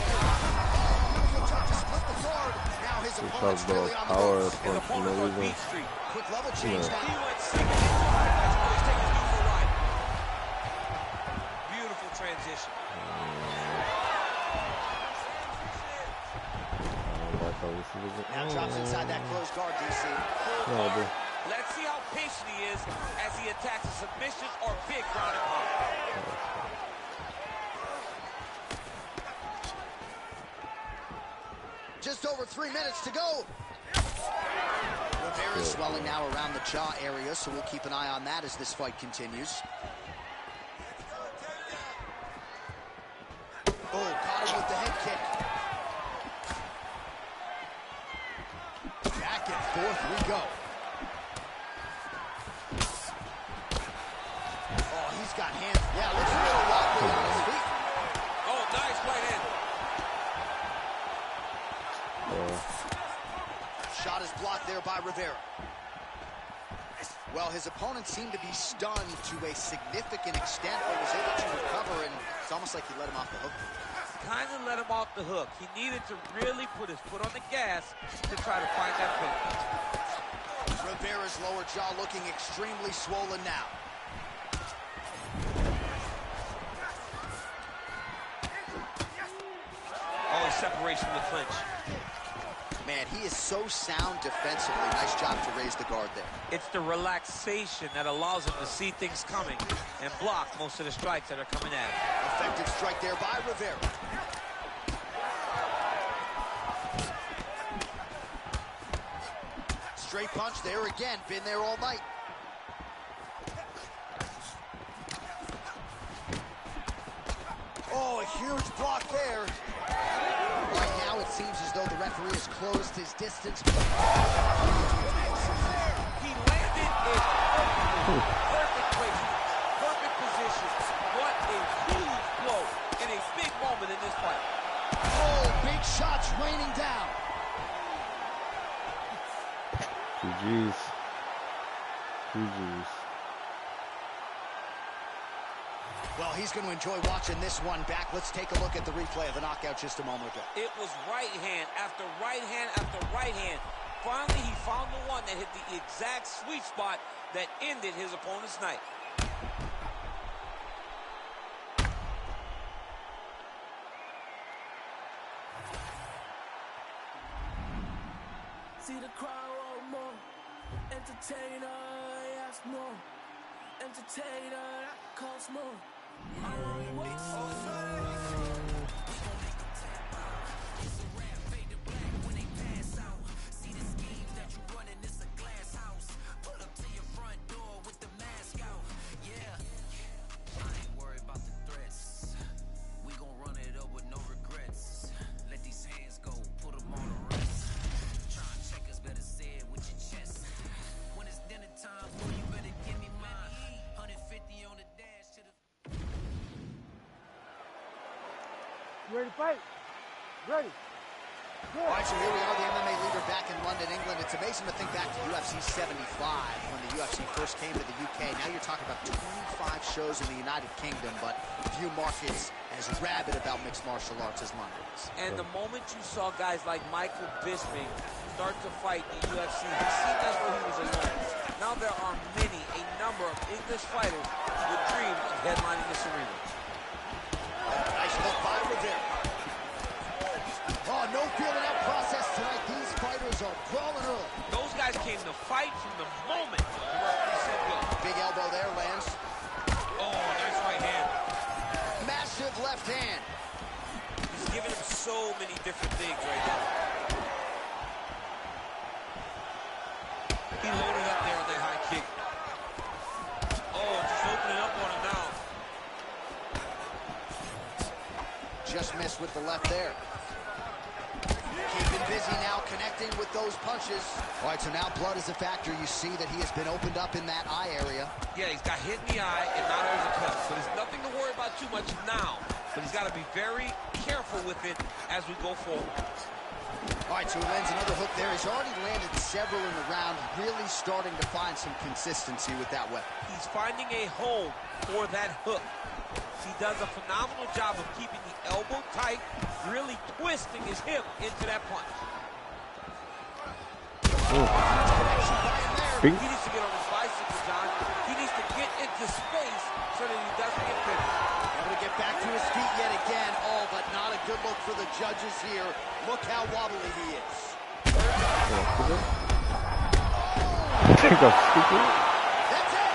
Split the guard. Now his opponent's really on the ropes. His opponent's on Beat Street. Quick level change now. He went single into the match. He's taking you for a ride. Beautiful transition. Now drops inside that closed guard, DC. Let's see how patient he is as he attacks a submission or big ground and pound. Just over 3 minutes to go. Rivera's swelling now around the jaw area, so we'll keep an eye on that as this fight continues. Oh, caught him with the head kick. Back and forth we go. Oh, he's got hands. Yeah, looks a little wobbly on his feet. Oh, nice right hand. Shot is blocked there by Rivera. Well, his opponent seemed to be stunned to a significant extent, but was able to recover, and it's almost like he let him off the hook. Kind of let him off the hook. He needed to really put his foot on the gas to try to find that finish. Rivera's lower jaw looking extremely swollen now. Oh, he separates from the clinch. Man, he is so sound defensively. Nice job to raise the guard there. It's the relaxation that allows him to see things coming and block most of the strikes that are coming at him. Effective strike there by Rivera. Straight punch there again. Been there all night. Oh, a huge block there. Right now, it seems as though the referee has closed his distance. He landed it perfectly. Perfect placement. Perfect position. What a huge blow in a big moment in this fight. Oh, big shots raining down. GG's. GG's. Well, he's going to enjoy watching this one back. Let's take a look at the replay of the knockout just a moment ago. It was right hand after right hand after right hand. Finally, he found the one that hit the exact sweet spot that ended his opponent's night. See the crowd want more. Entertainer, yes, more. Entertainer, that costs more. I want more. We gon' make them tap out. It's a rap, fade to black when they pass out. See the schemes that you running, it's a glass house. Pull up to your front door with the mask out. Yeah, I ain't worried about the threats. We gon' run it up with no regrets. Let these hands go, put them on the rest. Try and check us, better say it with your chest. When it's dinner time, boy, you better give me mine. 150 on the dash to the... Ready to fight? Ready. All right, so here we are, the MMA leader back in London, England. It's amazing to think back to UFC 75 when the UFC first came to the UK. Now you're talking about 25 shows in the United Kingdom, but few markets as rabid about mixed martial arts as London is. And the moment you saw guys like Michael Bisping start to fight in the UFC, he seemed as though he was alone. Now there are a number of English fighters with dreams of headlining this arena. Nice look by Rivera. Oh, no feeling out process tonight. These fighters are crawling early. Those guys came to fight from the moment the referee said go. Big elbow there, lands. Oh, nice right hand. Massive left hand. He's giving him so many different things right now. He loaded up there on that high kick. Oh, just opening up on him now. Just missed with the left there. Keeping busy now, connecting with those punches. All right, so now blood is a factor. You see that he has been opened up in that eye area. Yeah, he's got hit in the eye and now there's a cut. So there's nothing to worry about too much now. But he's got to be very careful with it as we go forward. All right, so he lands another hook there. He's already landed several in the round, really starting to find some consistency with that weapon. He's finding a home for that hook. He does a phenomenal job of keeping the elbow tight, really twisting his hip into that punch. He needs to get on his bicycle, John. He needs to get into space so that he doesn't get finished. Able to get back to his feet yet again. Oh, but not a good look for the judges here. Look how wobbly he is. That's it.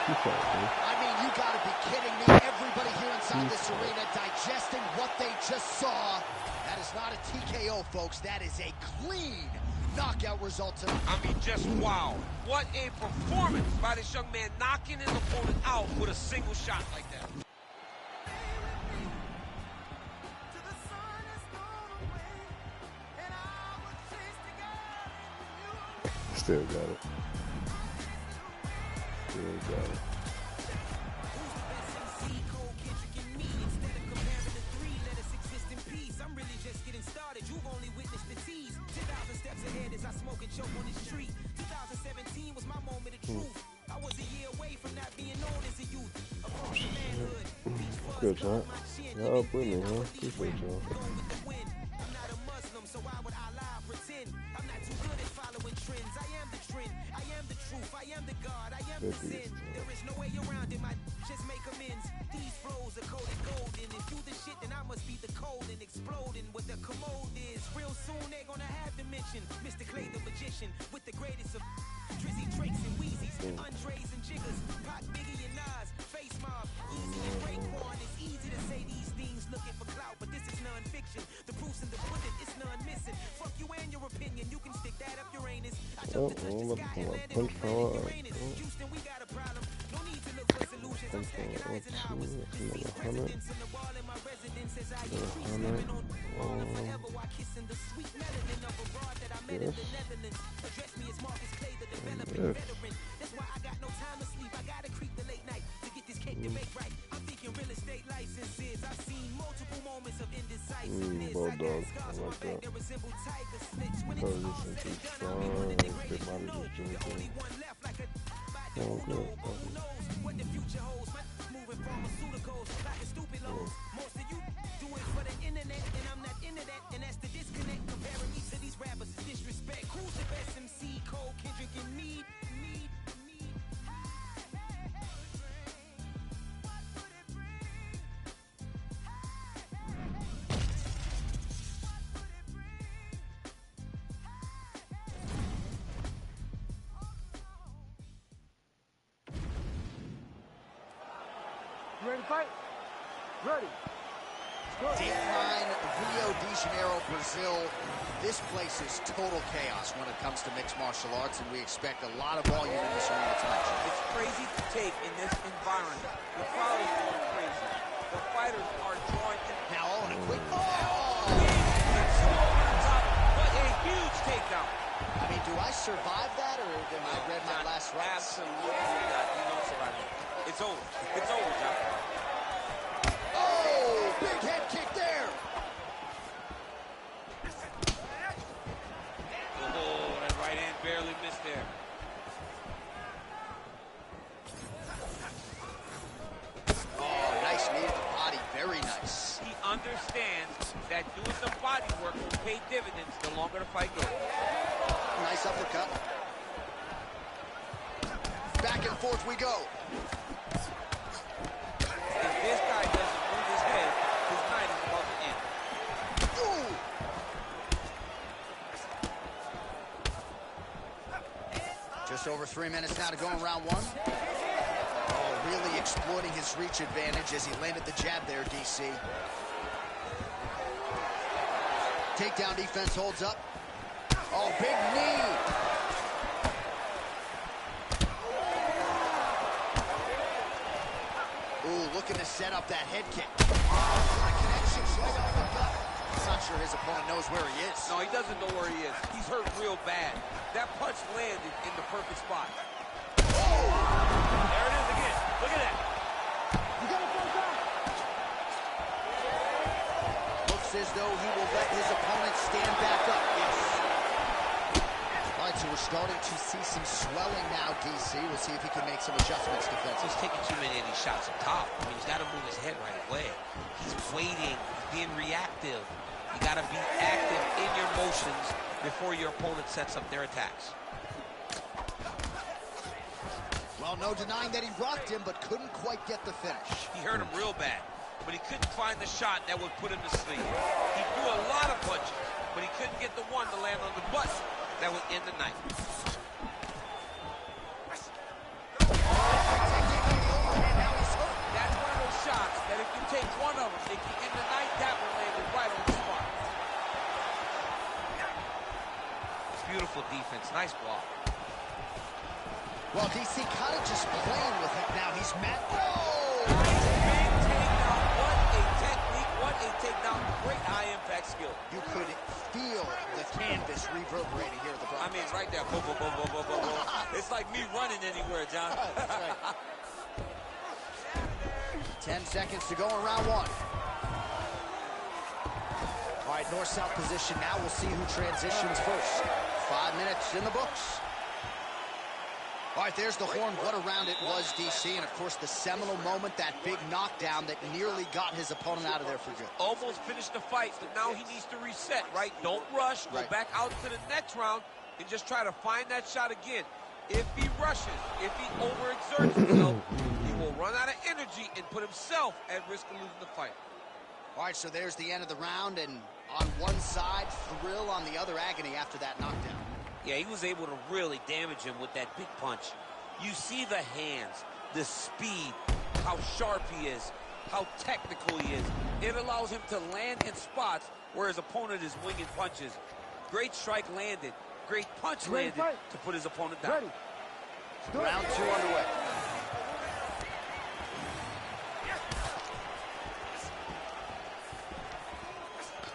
I mean, you gotta be kidding me. Everybody here inside this arena digesting what they just saw. That is not a TKO, folks. That is a clean knockout result tonight. I mean, just wow. What a performance by this young man, knocking his opponent out with a single shot like that. Still got it. Still got it. I'm really just getting started. You've only witnessed the tease. 10,000 steps ahead as I smoke and choke on this tree. 2017 was my moment of truth. I was a year away from not being known as a youth. Approaching manhood. Good job. Y'all up with me, huh? Appreciate y'all. I'm not a Muslim, so why would Allah pretend? I'm not too good at following trends. I am the trend. I am the truth. I am the God. I am the sin. There is no way around it. My just make amends. These flows are coated golden. If you the shit, then I must be the cold and exploding. What the commode is. Real soon they're gonna have to mention Mr. Clay the magician with the greatest of Drizzy Drakes and Wheezies, Andres and Jiggers, Pop, Biggie and Nas, Face Mob, Easy and Raekwon. It's easy to say these things looking for clout, but this is non-fiction. The proof's in the pudding, it's none missing. Fuck you and your opinion, you can stick that up your anus. I jumped to touch the sky and landed on planet Uranus. Houston, we got a problem. No need to look for solutions. think so. That's another 100. Another 100. This. Bulldog. I like that. Probably just too strong. They might have just joined them. Oh, good. You ready to fight? Ready. Dateline, Rio de Janeiro, Brazil. This place is total chaos when it comes to mixed martial arts, and we expect a lot of volume in this arena tonight. It's crazy to take in this environment. The crowd is going crazy. The fighters are drawing in. Now all in a quick... What a huge takedown. I mean, do I survive that, or am I read my last rights? Absolutely not. You don't survive it. It's over. It's over, John. Oh, big head kick there. Oh, that right hand barely missed there. Oh, nice knee to the body. Very nice. He understands that doing the body work will pay dividends the longer the fight goes. Nice uppercut. Back and forth we go. If this guy doesn't move his head, his night is about to end. Ooh. Just over 3 minutes now to go in round one. Oh, really exploiting his reach advantage as he landed the jab there, DC. Takedown defense holds up. Oh, big knee. Ooh, looking to set up that head kick. Connection, right up the gut. Not sure his opponent knows where he is. No, he doesn't know where he is. He's hurt real bad. That punch landed in the perfect spot. Oh! There it is again. Look at that. You got a first down. Looks as though he will let his opponent stand back up. Yes. All right, so we're starting to see some swelling now, DC. We'll see if he can make some adjustments defensively. He's taking too many of these shots up top. I mean, he's got to move his head right away. He's waiting, being reactive. You got to be active in your motions before your opponent sets up their attacks. Well, no denying that he rocked him, but couldn't quite get the finish. He hurt him real bad, but he couldn't find the shot that would put him to sleep. He threw a lot of punches, but he couldn't get the one to land on the button that would end the night. That's one of those shots that if you take one of them, if you end the night, that one landed right on the spot. Beautiful defense. Nice block. Well, DC kind of just playing with it now. He's mad. Oh! Big takedown. What a technique. What a takedown. Great high-impact skill. You could feel the canvas reverberating here at the I mean, right there. Boom, boom, boom, boom, boom, boom, boom. It's like me running anywhere, John. That's right. 10 seconds to go in round one. All right, north-south position now. We'll see who transitions first. 5 minutes in the books. All right, there's the horn. What a round it was, DC. And, of course, the seminal moment, that big knockdown that nearly got his opponent out of there for good. Almost finished the fight, but now he needs to reset, right? Don't rush. Go back out to the next round and just try to find that shot again. If he rushes, if he overexerts himself, he will run out of energy and put himself at risk of losing the fight. All right, so there's the end of the round, and on one side, thrill, on the other, agony after that knockdown. Yeah, he was able to really damage him with that big punch. You see the hands, the speed, how sharp he is, how technical he is. It allows him to land in spots where his opponent is winging punches. Great strike landed. Great punch landed to put his opponent down. Round two underway.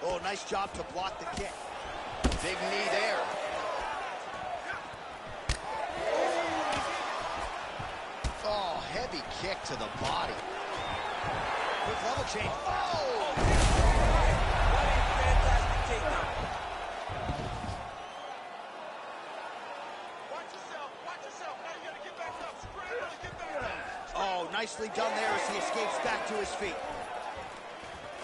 Oh, nice job to block the kick. Big knee there. Oh, heavy kick to the body. Quick level change. Oh! What a fantastic takedown. Watch yourself. Now you gotta get back up. Scramble to get back up. Oh, nicely done there as he escapes back to his feet.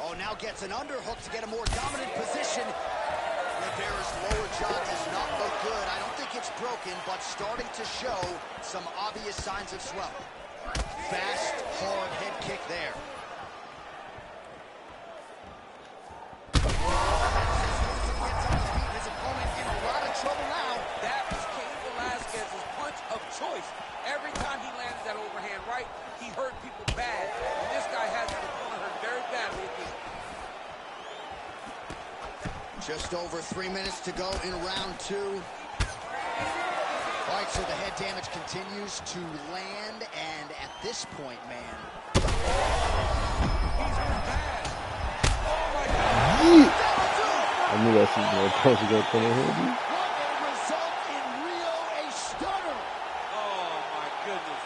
Oh, now gets an underhook to get a more dominant position. Rivera's lower jaw does not look good. I don't think it's broken, but starting to show some obvious signs of swelling. Fast, hard head kick there. Gets on his feet. His opponent in a lot of trouble now. That was Cain Velasquez's punch of choice. Every time he landed that overhand right, he hurt people bad. And this guy has his opponent hurt very badly again. Just over 3 minutes to go in round 2. All right, so the head damage continues to land, and at this point, man. He's hurt bad. Oh, my God. I knew that shit was going to come in here, dude. What a result in Rio, a stunner. Oh, my goodness.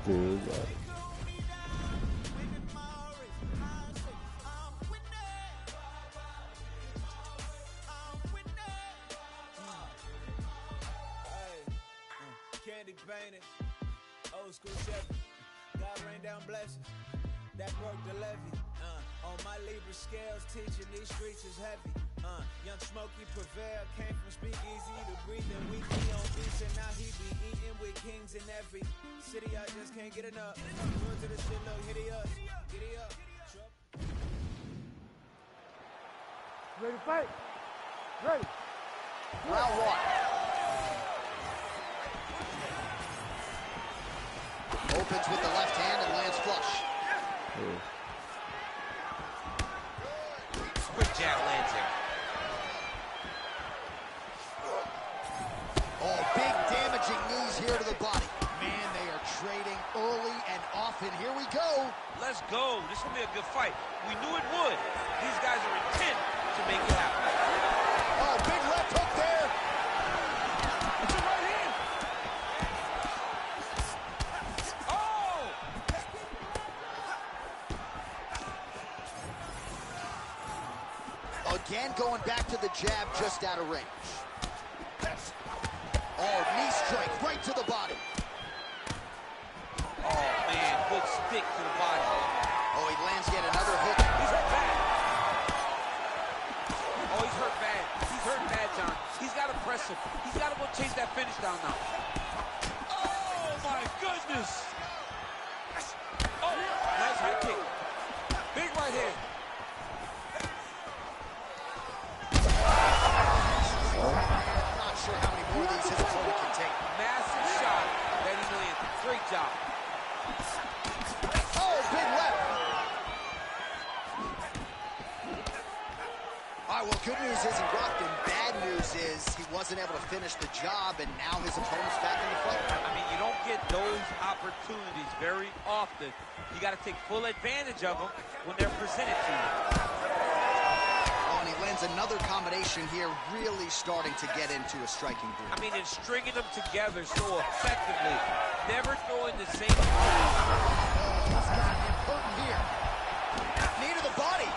Still got it. Candy painted, old school Chevy. God rain down blessings, that broke the levee. On my Libra scales, teaching these streets is heavy. Young Smokey Prevail came from speakeasy to breathing weekly on beats, and now he be eating with kings in every city. I just can't get enough. Go to the shit, look, giddy up, giddy up. Ready to fight? Ready. Round 1. Opens with the left hand and lands flush. Quick jab lands there. Oh, big damaging knees here to the body. Man, they are trading early and often. Here we go. Let's go. This will be a good fight. We knew it would. These guys are intent to make it happen. Oh, big left hook there. It's a right hand. Oh! Again, going back to the jab just out of range. Oh, knee strike right to the body. Oh, man. Good stick to the body. Oh, he lands yet another hook. He's hurt bad. Oh, he's hurt bad. He's hurt bad, John. He's got to press him. He's got to go chase that finish down now. Oh, my goodness. Oh, nice high kick. Big right hand. I'm not sure how many more of these his opponent can take. Massive shot that he landed. Great job. Oh, big left. All right, well, good news is he rocked him. Bad news is he wasn't able to finish the job, and now his opponent's back in the fight. I mean, you don't get those opportunities very often. You got to take full advantage of them when they're presented to you. Oh, and he lands another combination here, really starting to get into a striking groove. I mean, and stringing them together so effectively. Never throwing the same. Oh, he's got him hurting here. Knee to the body.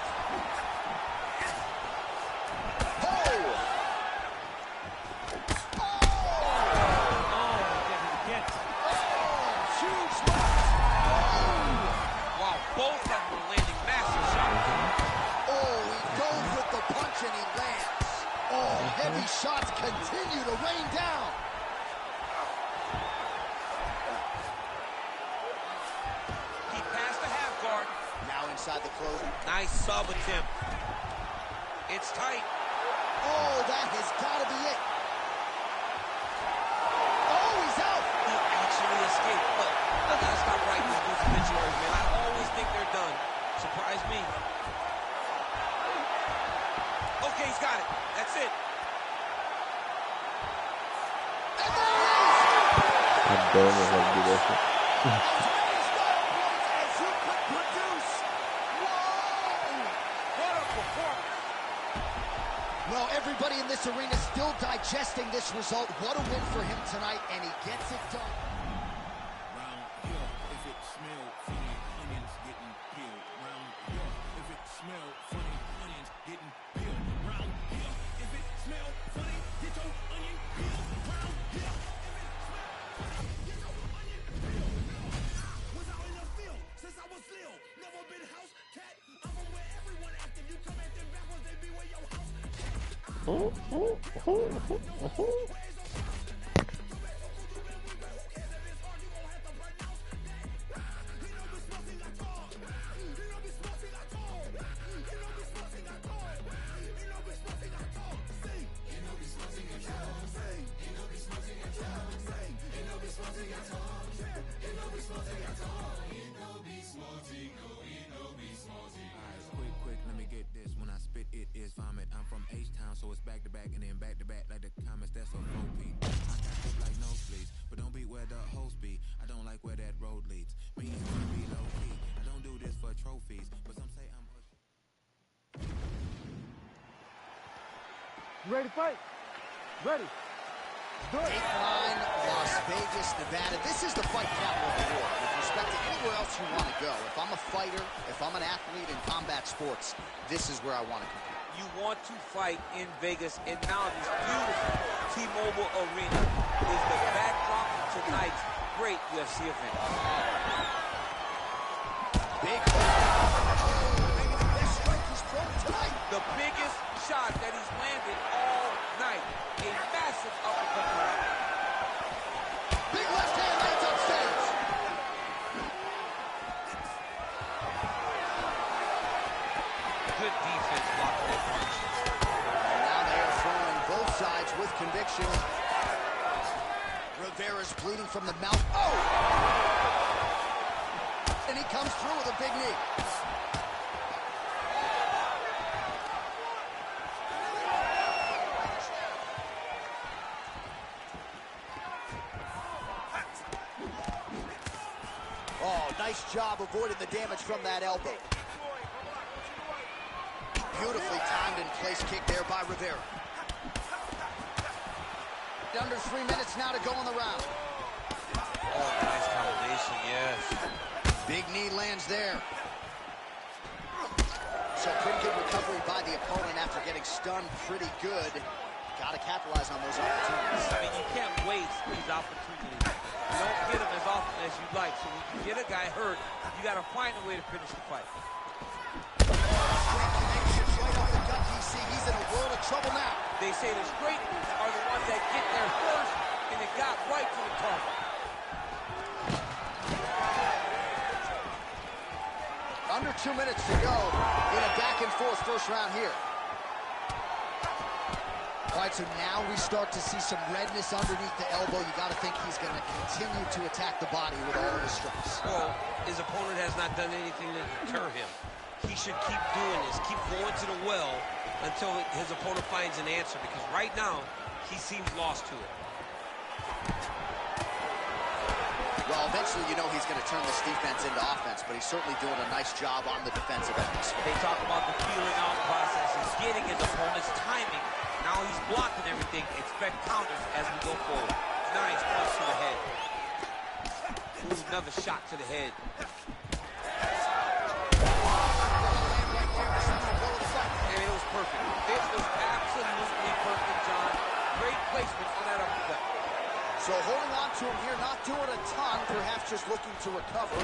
Both of them were landing massive shots. Oh, he goes with the punch and he lands. Oh, heavy shots continue. inside the close. Nice sub attempt. It's tight. Oh, that has got to be it. Oh, he's out. He actually escaped. Look, I gotta stop writing these goose obituaries, man. I always think they're done. Surprise me. Okay, he's got it. That's it. I don't know how to do that shit. Well, everybody in this arena still digesting this result. What a win for him tonight, and he gets it done. Round here, if it smell funny, onions getting peeled. Round here, if it smell funny, onions getting peeled. Round here, if it smell funny, get your onion peeled. Round here, if it smell funny, get your onion peeled. Was out in the field since I was little. Never been house cat. I'm from where everyone active. You come at them backwards, they be where your house. Quick, let me get this. When I spit, it is vomit. I'm from H-Town, so it's back to back and then back to back like the comments. That's a 4P. I got this like nosebleeds, but don't be where the host be. I don't like where that road leads. Me, it's gonna be low key. I don't do this for trophies, but some say I'm. You ready to fight? Ready. Good. Dateline, Las Vegas, Nevada. This is the fight capital of the world. With respect to anywhere else you want to go, if I'm a fighter, if I'm an athlete in combat sports, this is where I want to compete. You want to fight in Vegas, and now this beautiful T-Mobile Arena is the backdrop of tonight's great UFC event. Big maybe the best strike he's thrown tonight. The biggest shot that he's landed all night. A massive uppercut. Big left hand lands upstairs. Good defense blocking that punch. And now they are throwing both sides with conviction. Rivera's bleeding from the mouth. Oh! And he comes through with a big knee. Oh, nice job avoiding the damage from that elbow. Beautifully timed and placed kick there by Rivera. Under 3 minutes now to go in the round. Oh, nice combination, yes. Big knee lands there. So pretty good recovery by the opponent after getting stunned pretty good. Got to capitalize on those opportunities. I mean, you can't waste these opportunities. You don't get them as often as you'd like. So when you get a guy hurt, you got to find a way to finish the fight. Right off the gut, DC. He's in a world of trouble now. They say the straight moves are the ones that get there first, and it got right to the target. Under 2 minutes to go in a back-and-forth first round here. All right, so now we start to see some redness underneath the elbow. You got to think he's going to continue to attack the body with all of his strikes. Well, his opponent has not done anything to deter him. He should keep doing this, keep going to the well until his opponent finds an answer, because right now, he seems lost to it. Well, eventually, you know he's going to turn this defense into offense, but he's certainly doing a nice job on the defensive end. They talk about the feeling out process. He's getting his opponent's timing. Now he's blocking everything. Expect counters as we go forward. Nice punch to the head. Ooh, another shot to the head. And it was perfect. It was absolutely perfect, John. Great placement on that uppercut. So holding on to him here, not doing a ton, perhaps just looking to recover.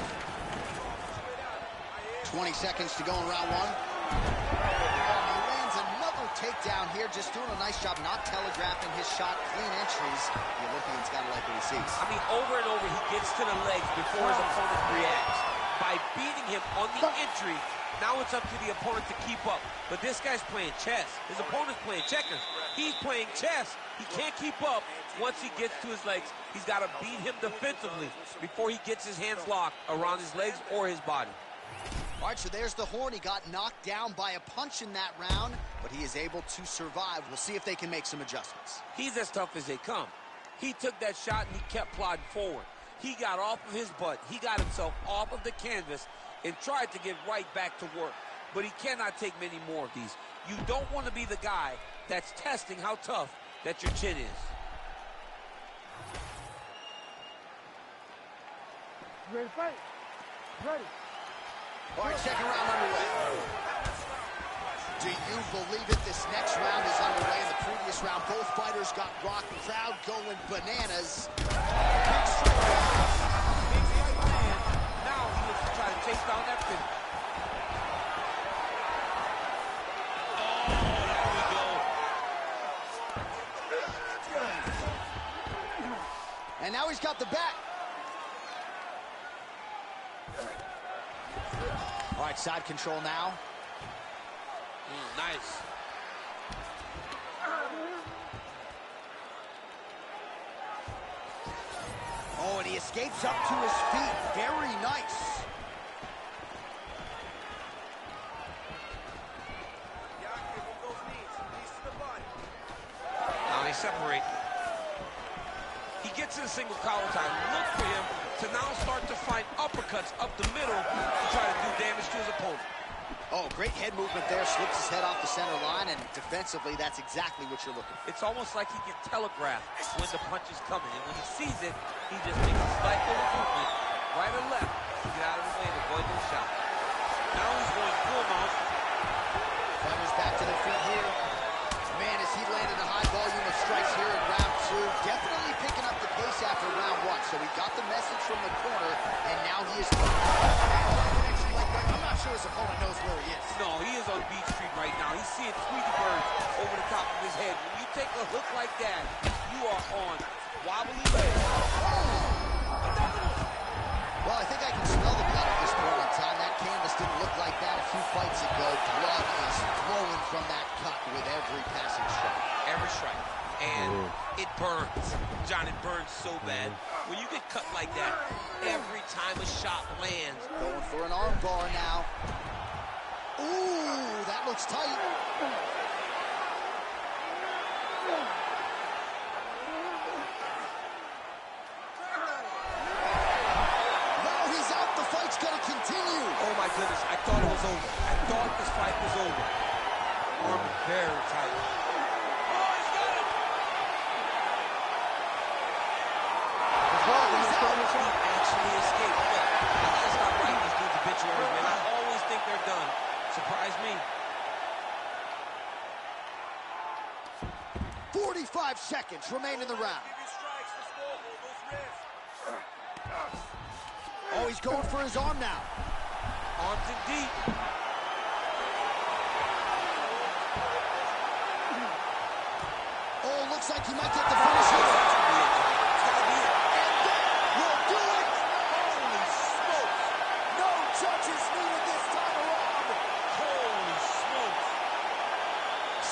20 seconds to go in round one. He lands another takedown here, just doing a nice job not telegraphing his shot. Clean entries. The Olympian's got to like what he sees. I mean, over and over, he gets to the legs before his opponent reacts. by beating him on the entry. Now it's up to the opponent to keep up. But this guy's playing chess. His opponent's playing checkers. He's playing chess. He can't keep up. Once he gets to his legs, he's got to beat him defensively before he gets his hands locked around his legs or his body. All right, so there's the horn. He got knocked down by a punch in that round, but he is able to survive. We'll see if they can make some adjustments. He's as tough as they come. He took that shot and he kept plodding forward. He got off of his butt. He got himself off of the canvas and tried to get right back to work. But he cannot take many more of these. You don't want to be the guy that's testing how tough that your chin is. Ready to fight? Ready. All right, second round underway. Do you believe it? This next round is underway. In the previous round, both fighters got rocked. Crowd going bananas. Big straight round. Big right hand. Now he looks to try to chase down that finish. And now he's got the back. All right, side control now. Nice. Oh, and he escapes up to his feet. Very nice. Now they separate. He gets in a single collar tie. Look for him to now start to find uppercuts up the middle to try to do damage to his opponent. Oh, great head movement there. Slips his head off the center line, and defensively, that's exactly what you're looking for. It's almost like he can telegraph when the punch is coming. And when he sees it, he just makes a slight little movement, right or left, to get out of the way and avoid those shots. Now he's going full mount. Fighters back to their feet here. Man, as he landed a high volume of strikes here in round two, definitely picking up the pace after round one. So he got the message from the corner, and now he is... I'm not sure his opponent knows where he is. No, he is on Beach Street right now. He's seeing Tweety Bird over the top of his head. When you take a hook like that, you are on wobbly legs. Well, I think I can smell the blood at this point in time. That canvas didn't look like that a few fights ago. Blood is flowing from that cut with every passing strike. Every strike. And it burns. John, it burns so bad. When you get cut like that, every time a shot lands. Going for an arm bar now. Ooh, that looks tight. No, he's out. The fight's gonna continue. Oh my goodness, I thought it was over. I thought this fight was over. Arm very tight. He actually escaped. Look, I gotta stop writing these dudes obituaries, man. I always think they're done. Surprise me. 45 seconds remain in the round. Oh, he's going for his arm now. Arms in deep. Oh, looks like he might get the finish here. It's gotta be it. Will do it! Holy smokes! No judges needed this time around! Holy smokes.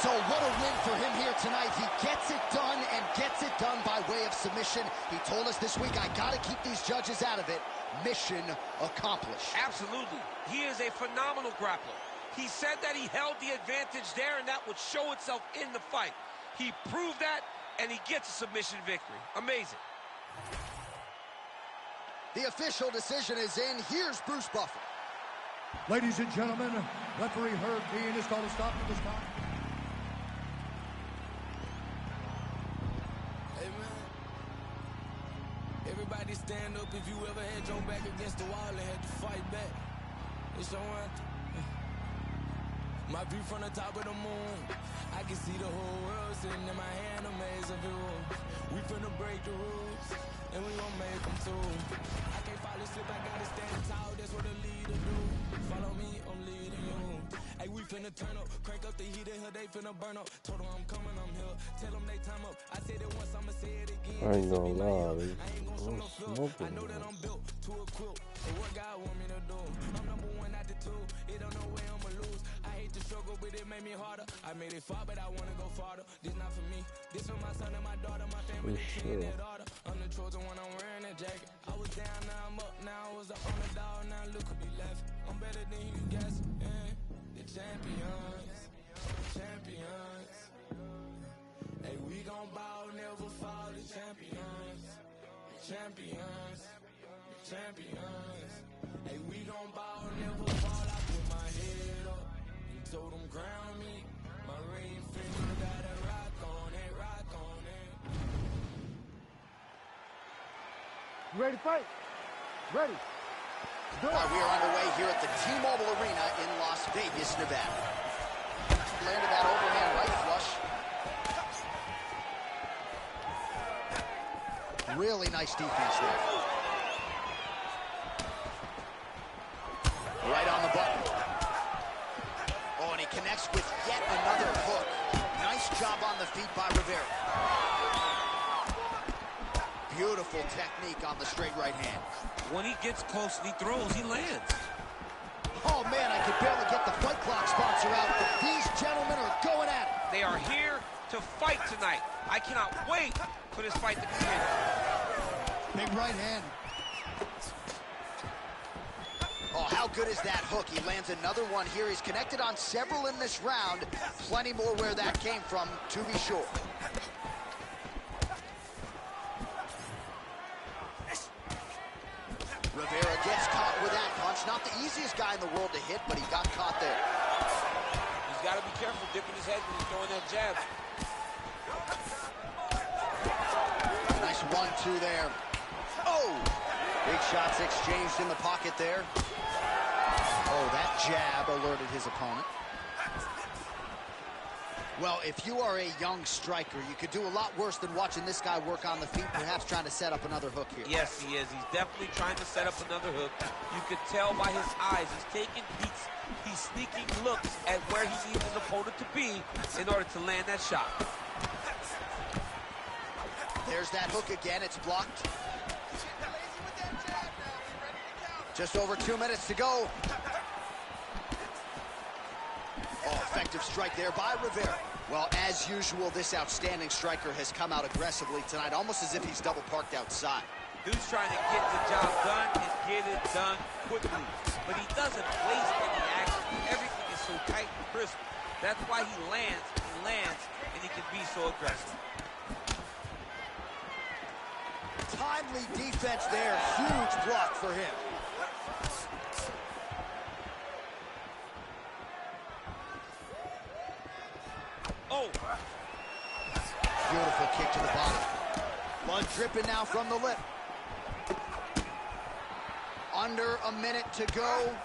So what a win for him here tonight. He gets it done and gets it done by way of submission. He told us this week, I gotta keep these judges out of it. Mission accomplished. Absolutely. He is a phenomenal grappler. He said that he held the advantage there and that would show itself in the fight. He proved that and he gets a submission victory. Amazing. The official decision is in. Here's Bruce Buffer. Ladies and gentlemen, referee Herb Dean is going to stop at this time. Hey, man. Everybody stand up if you ever had your back against the wall and had to fight back. It's your anthem. My view from the top of the moon. I can see the whole world sitting in my hand, a maze of rules. We finna break the rules, and we gon' make them too. I can't follow slip, I gotta stand tall, that's what a leader do. Follow me, I'm leading you. Hey, we finna turn up, crank up the heat in here, they finna burn up. Told them I'm coming, I'm here. Tell them they time up. I said it once, I'ma say it again. I ain't gonna lie, I ain't gon' show no fluff. I know that I'm built to equip. And what God want me to do? made me harder. I made it far, but I wanna go farther. This not for me. This for my son and my daughter, my family, and their daughter. I'm the chosen one, I'm wearing that jacket. I was down, now I'm up. Now I was the underdog, now look who be left. I'm better than you guys. The champions, champions. Hey, we gon' ball, never fall. The champions, champions, champions. Hey, we gon' ball, never fall. I put my head up and told them ground me. My ring finger got a rock on it, rock on it. You ready to fight? Ready. All right, we are underway here at the T-Mobile Arena in Las Vegas, Nevada. Landed that overhand right flush. Really nice defense there. Right on the button. Oh, and he connects with yet another hook. Nice job on the feet by Rivera. Beautiful technique on the straight right hand. When he gets close and he throws, he lands. Oh, man, I could barely get the Fight Clock sponsor out, but these gentlemen are going at it. They are here to fight tonight. I cannot wait for this fight to continue. Big right hand. Oh, how good is that hook? He lands another one here. He's connected on several in this round. Plenty more where that came from, to be sure. Rivera gets caught with that punch. Not the easiest guy in the world to hit, but he got caught there. He's got to be careful dipping his head when he's throwing that jab. Nice 1-2 there. Oh! Big shots exchanged in the pocket there. Oh, that jab alerted his opponent. Well, if you are a young striker, you could do a lot worse than watching this guy work on the feet, perhaps trying to set up another hook here. Yes, he is. He's definitely trying to set up another hook. You could tell by his eyes. He's taking peeks. He's sneaking looks at where he needs his opponent to be in order to land that shot. There's that hook again. It's blocked. Just over 2 minutes to go. Oh, effective strike there by Rivera. Well, as usual, this outstanding striker has come out aggressively tonight, almost as if he's double parked outside. Dude's trying to get the job done and get it done quickly. But he doesn't waste any action. Everything is so tight and crisp. That's why he lands, and he can be so aggressive. Timely defense there. Huge block for him. Oh! Beautiful kick to the body. Blood dripping now from the lip. Under a minute to go.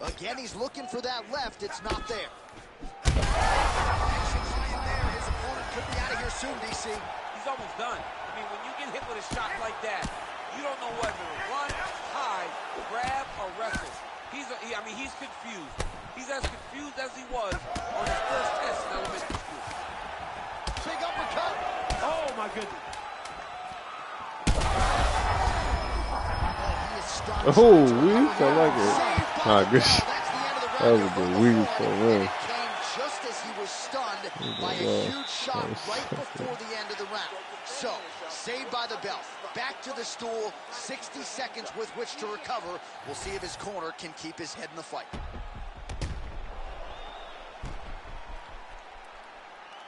Again, he's looking for that left. It's not there. Action flying there. His opponent could be out of here soon, DC. He's almost done. I mean, when you get hit with a shot like that, you don't know whether to run, hide, grab, or wrestle. He's confused. He's as confused as he was on his first test in elementary school. Big uppercut. Oh, my goodness. Oh, weak. I like it. Ah, good. That was a good weak for him. Came just as he was stunned by a huge shot right before the end of the round. So, saved by the belt. Back to the stool, 60 seconds with which to recover. We'll see if his corner can keep his head in the fight.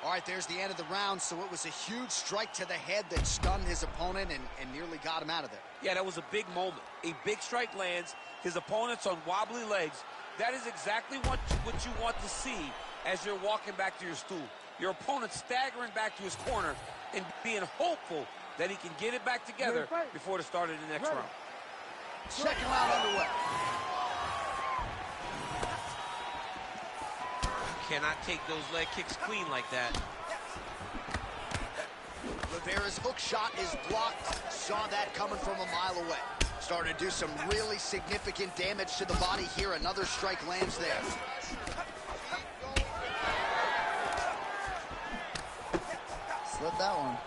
All right, there's the end of the round. So it was a huge strike to the head that stunned his opponent and nearly got him out of there. Yeah, that was a big moment. A big strike lands. His opponent's on wobbly legs. That is exactly what you want to see as you're walking back to your stool. Your opponent staggering back to his corner and being hopeful that he can get it back together before the start of the next round. Second round underway. Cannot take those leg kicks clean like that. Rivera's hook shot is blocked. Saw that coming from a mile away. Starting to do some really significant damage to the body here. Another strike lands there. Slid that one.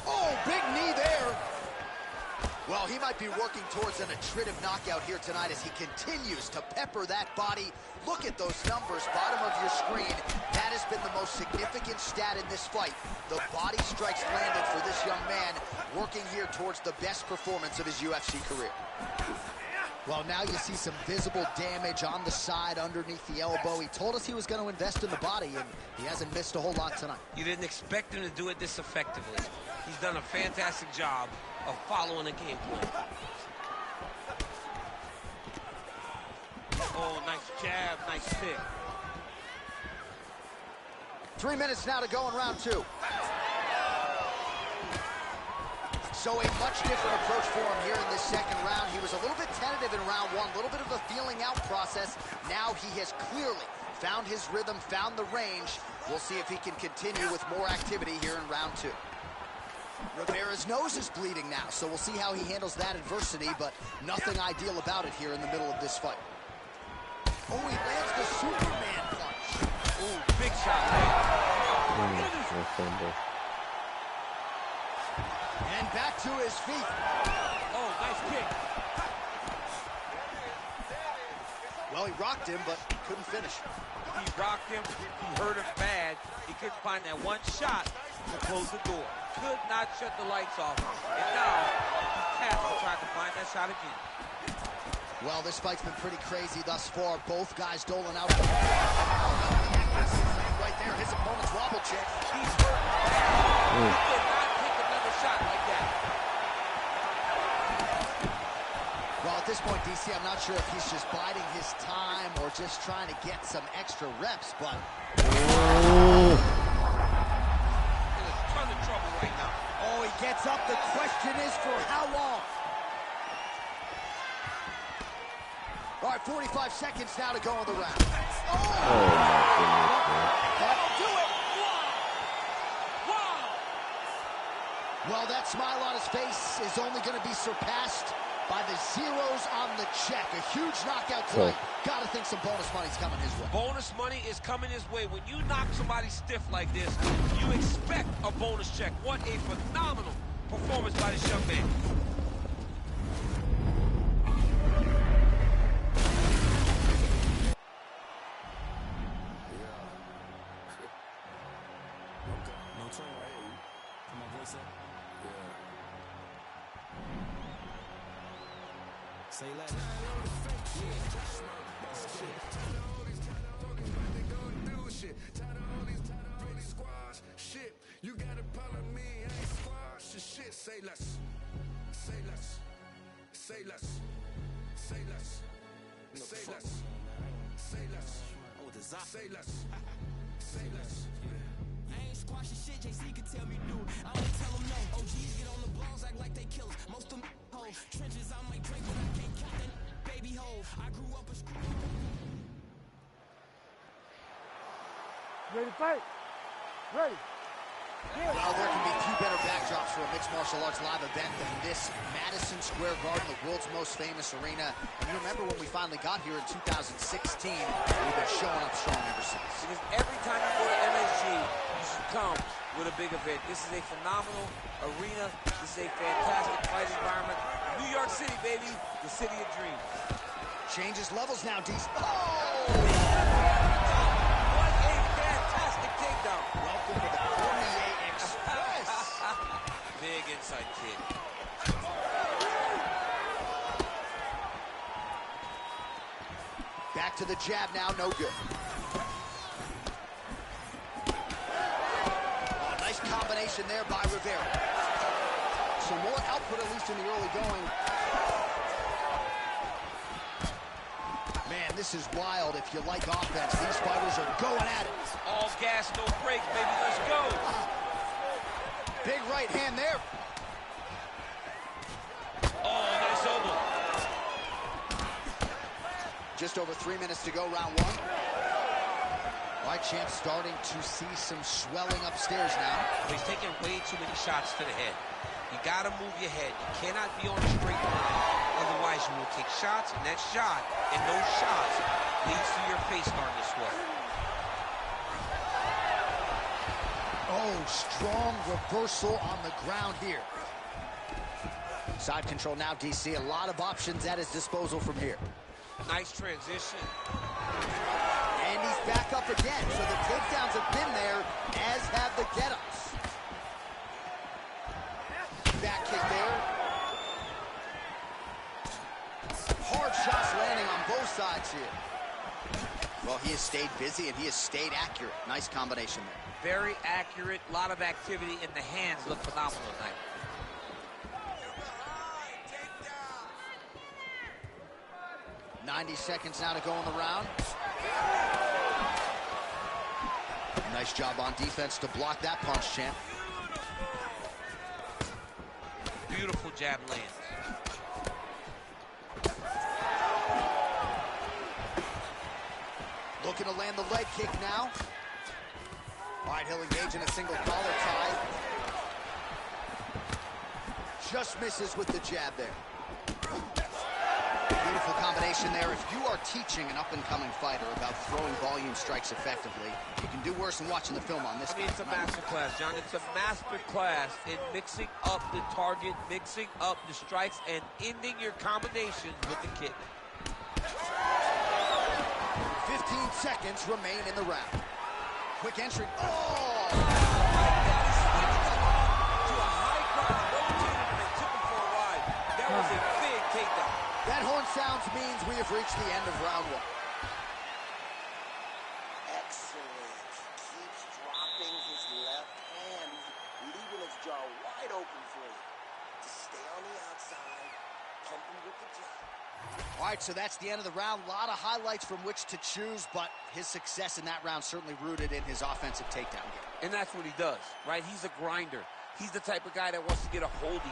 Oh, big knee there. might be working towards an attritive knockout here tonight as he continues to pepper that body. Look at those numbers, bottom of your screen. That has been the most significant stat in this fight. The body strikes landed for this young man, working here towards the best performance of his UFC career. Well, now you see some visible damage on the side underneath the elbow. He told us he was going to invest in the body, and he hasn't missed a whole lot tonight. You didn't expect him to do it this effectively. He's done a fantastic job of following the game plan. Oh, nice jab, nice kick. 3 minutes now to go in round 2. So a much different approach for him here in this second round. He was a little bit tentative in round 1, a little bit of a feeling out process. Now he has clearly found his rhythm, found the range. We'll see if he can continue with more activity here in round 2. Rivera's nose is bleeding now, so we'll see how he handles that adversity, but nothing ideal about it here in the middle of this fight. Oh, he lands the Superman punch. Ooh, big shot, man. And back to his feet. Oh, nice kick. Well, he rocked him, but couldn't finish. He rocked him. He hurt him bad. He couldn't find that one shot to close the door. Could not shut the lights off. And now he's tasked to try to find that shot again. Well, this fight's been pretty crazy thus far. Both guys doling out. Right there, his opponent's wobble check. He's hurt bad. He did not take another shot like that. Well, at this point, DC, I'm not sure if he's just biding his time or just trying to get some extra reps, but... In a ton of trouble right now. Oh, he gets up. The question is for how long? All right, 45 seconds now to go in the round. Oh, my goodness, man. That'll do it. Wow. Well, that smile on his face is only going to be surpassed by the zeros on the check. A huge knockout tonight. Got to think some bonus money's coming his way. Bonus money is coming his way. When you knock somebody stiff like this, you expect a bonus check. What a phenomenal performance by this young man. Say less. Shit, you gotta follow me, I ain't squash the shit. Say less, say less, say less, say less, say less, say less, say less, say less. I ain't squashing shit, JC can tell me do. I don't tell them no. OGs get on the blogs, act like they killers. Most of them hoes. Trenches, I might drink, but I can't count that baby hole. I grew up a Ready to fight? Ready. Well, there can be few better backdrops for a mixed martial arts live event than this Madison Square Garden, the world's most famous arena. And you remember when we finally got here in 2016, we've been showing up strong ever since. Because every time you go to MSG, you should come with a big event. This is a phenomenal arena. This is a fantastic fight environment. New York City, baby, the city of dreams. Changes levels now, DC. Oh! What a fantastic takedown. Welcome to the Cormier Express. Big inside kick. Back to the jab now, no good. Oh, nice combination there by Rivera. Some more output, at least in the early going. Man, this is wild. If you like offense, these fighters are going at it. All gas, no brakes, baby. Let's go. Big right hand there. Oh, nice elbow. Just over 3 minutes to go, round 1. All right, champ starting to see some swelling upstairs now. He's taking way too many shots to the head. You gotta move your head. You cannot be on a straight line. Otherwise, you will take shots, and that shot, and those shots, leads to your face starting to swell. Oh, strong reversal on the ground here. Side control now, DC. A lot of options at his disposal from here. Nice transition. And he's back up again. So the takedowns have been there, as have the get-ups. Back kick there. Hard shots landing on both sides here. Well, he has stayed busy and he has stayed accurate. Nice combination there. Very accurate. A lot of activity, and the hands look phenomenal tonight. 90 seconds now to go in the round. Nice job on defense to block that punch, champ. Beautiful jab lands. Looking to land the leg kick now. All right, he'll engage in a single collar tie. Just misses with the jab there. Beautiful combination there. If you are teaching an up-and-coming fighter about throwing volume strikes effectively, you can do worse than watching the film on this. I mean, it's a master class, John. It's a master class in mixing up the target, mixing up the strikes, and ending your combinations with the kick. 15 seconds remain in the round. Quick entry. Oh! To a high crowd, rotated him and took him for a ride. That was a big takedown. That horn sounds means we have reached the end of round one. Excellent. Keeps dropping his left hand, leaving his jaw wide open for you. To stay on the outside, pump him with the jab. All right, so that's the end of the round. A lot of highlights from which to choose, but his success in that round certainly rooted in his offensive takedown game. And that's what he does, right? He's a grinder. He's the type of guy that wants to get a hold of you,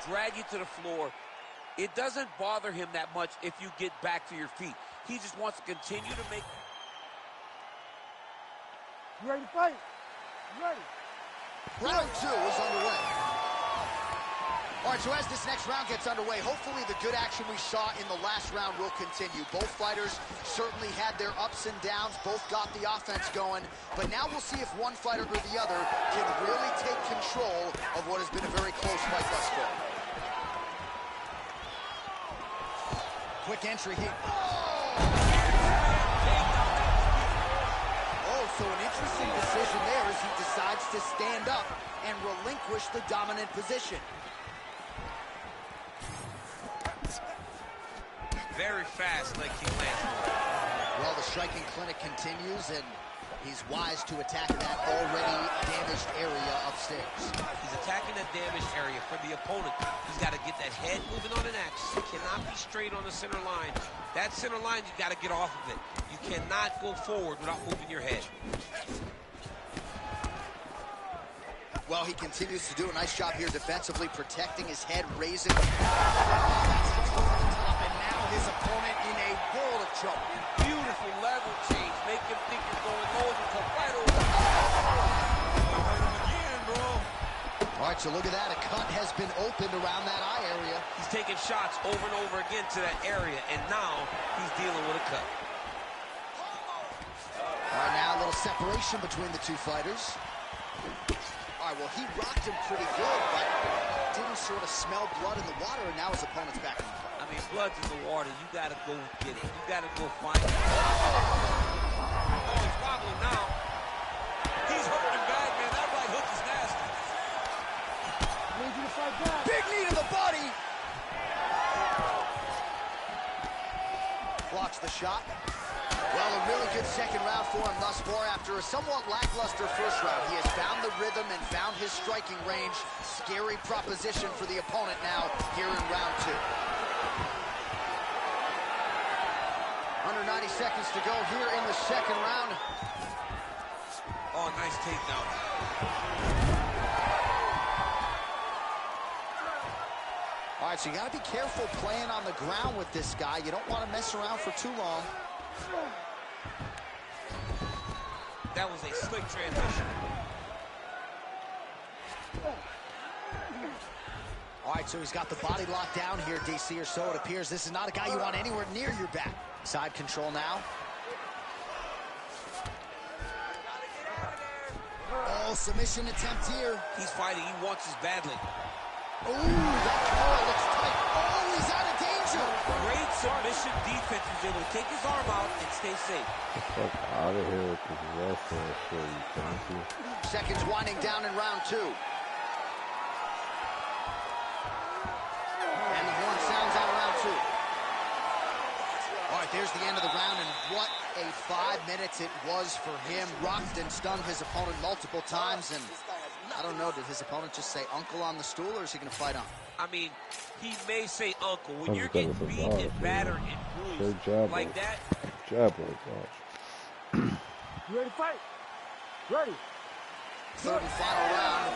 drag you to the floor. It doesn't bother him that much if you get back to your feet. He just wants to continue to make... You ready to fight? You ready? Round two is underway. All right, so as this next round gets underway, hopefully the good action we saw in the last round will continue. Both fighters certainly had their ups and downs, both got the offense going, but now we'll see if one fighter or the other can really take control of what has been a very close fight thus far. Quick entry here. Oh, so an interesting decision there as he decides to stand up and relinquish the dominant position. Very fast leg kick lands. Well, the striking clinic continues, and he's wise to attack that already damaged area upstairs. He's attacking that damaged area for the opponent. He's got to get that head moving on an axis. It cannot be straight on the center line. That center line, you got to get off of it. You cannot go forward without moving your head. Well, he continues to do a nice job here defensively, protecting his head, raising. His opponent in a world of trouble. Beautiful level change. Make him think you're going over. Come right over. Again, bro. All right, so look at that. A cut has been opened around that eye area. He's taking shots over and over again to that area, and now he's dealing with a cut. All right, now a little separation between the two fighters. All right, well, he rocked him pretty good, but didn't sort of smell blood in the water, and now his opponent's back in the fight. I mean, blood's in the water. You got to go get it. You got to go find it. Oh, he's wobbling now. He's hurting bad, man. That right hook is nasty. I need you to fight back. Big knee to the body. Blocks the shot. Well, a really good second round for him thus far. After a somewhat lackluster first round, he has found the rhythm and found his striking range. Scary proposition for the opponent now here in round two. Under 90 seconds to go here in the second round. Oh, nice takedown. All right, so you got to be careful playing on the ground with this guy. You don't want to mess around for too long. That was a slick transition. All right, so he's got the body locked down here, DC, or so it appears. This is not a guy you want anywhere near your back. Side control now. Oh, submission attempt here. He's fighting. He wants this badly. Ooh, that floor looks tight. Oh, he's out of danger. Great submission defense. He's able to take his arm out and stay safe. Get the fuck out of here with this wrestling shit, you fancy. Seconds winding down in round 2. And the horn sounds on round 2. All right, there's the end of the round, and what a 5 minutes it was for him. Rocked and stunned his opponent multiple times, and I don't know, did his opponent just say uncle on the stool, or is he going to fight on? I mean, he may say uncle. When you're getting getting beat and battered and bruised like that. Jab work, watch. You ready to fight? Ready. Third and final round.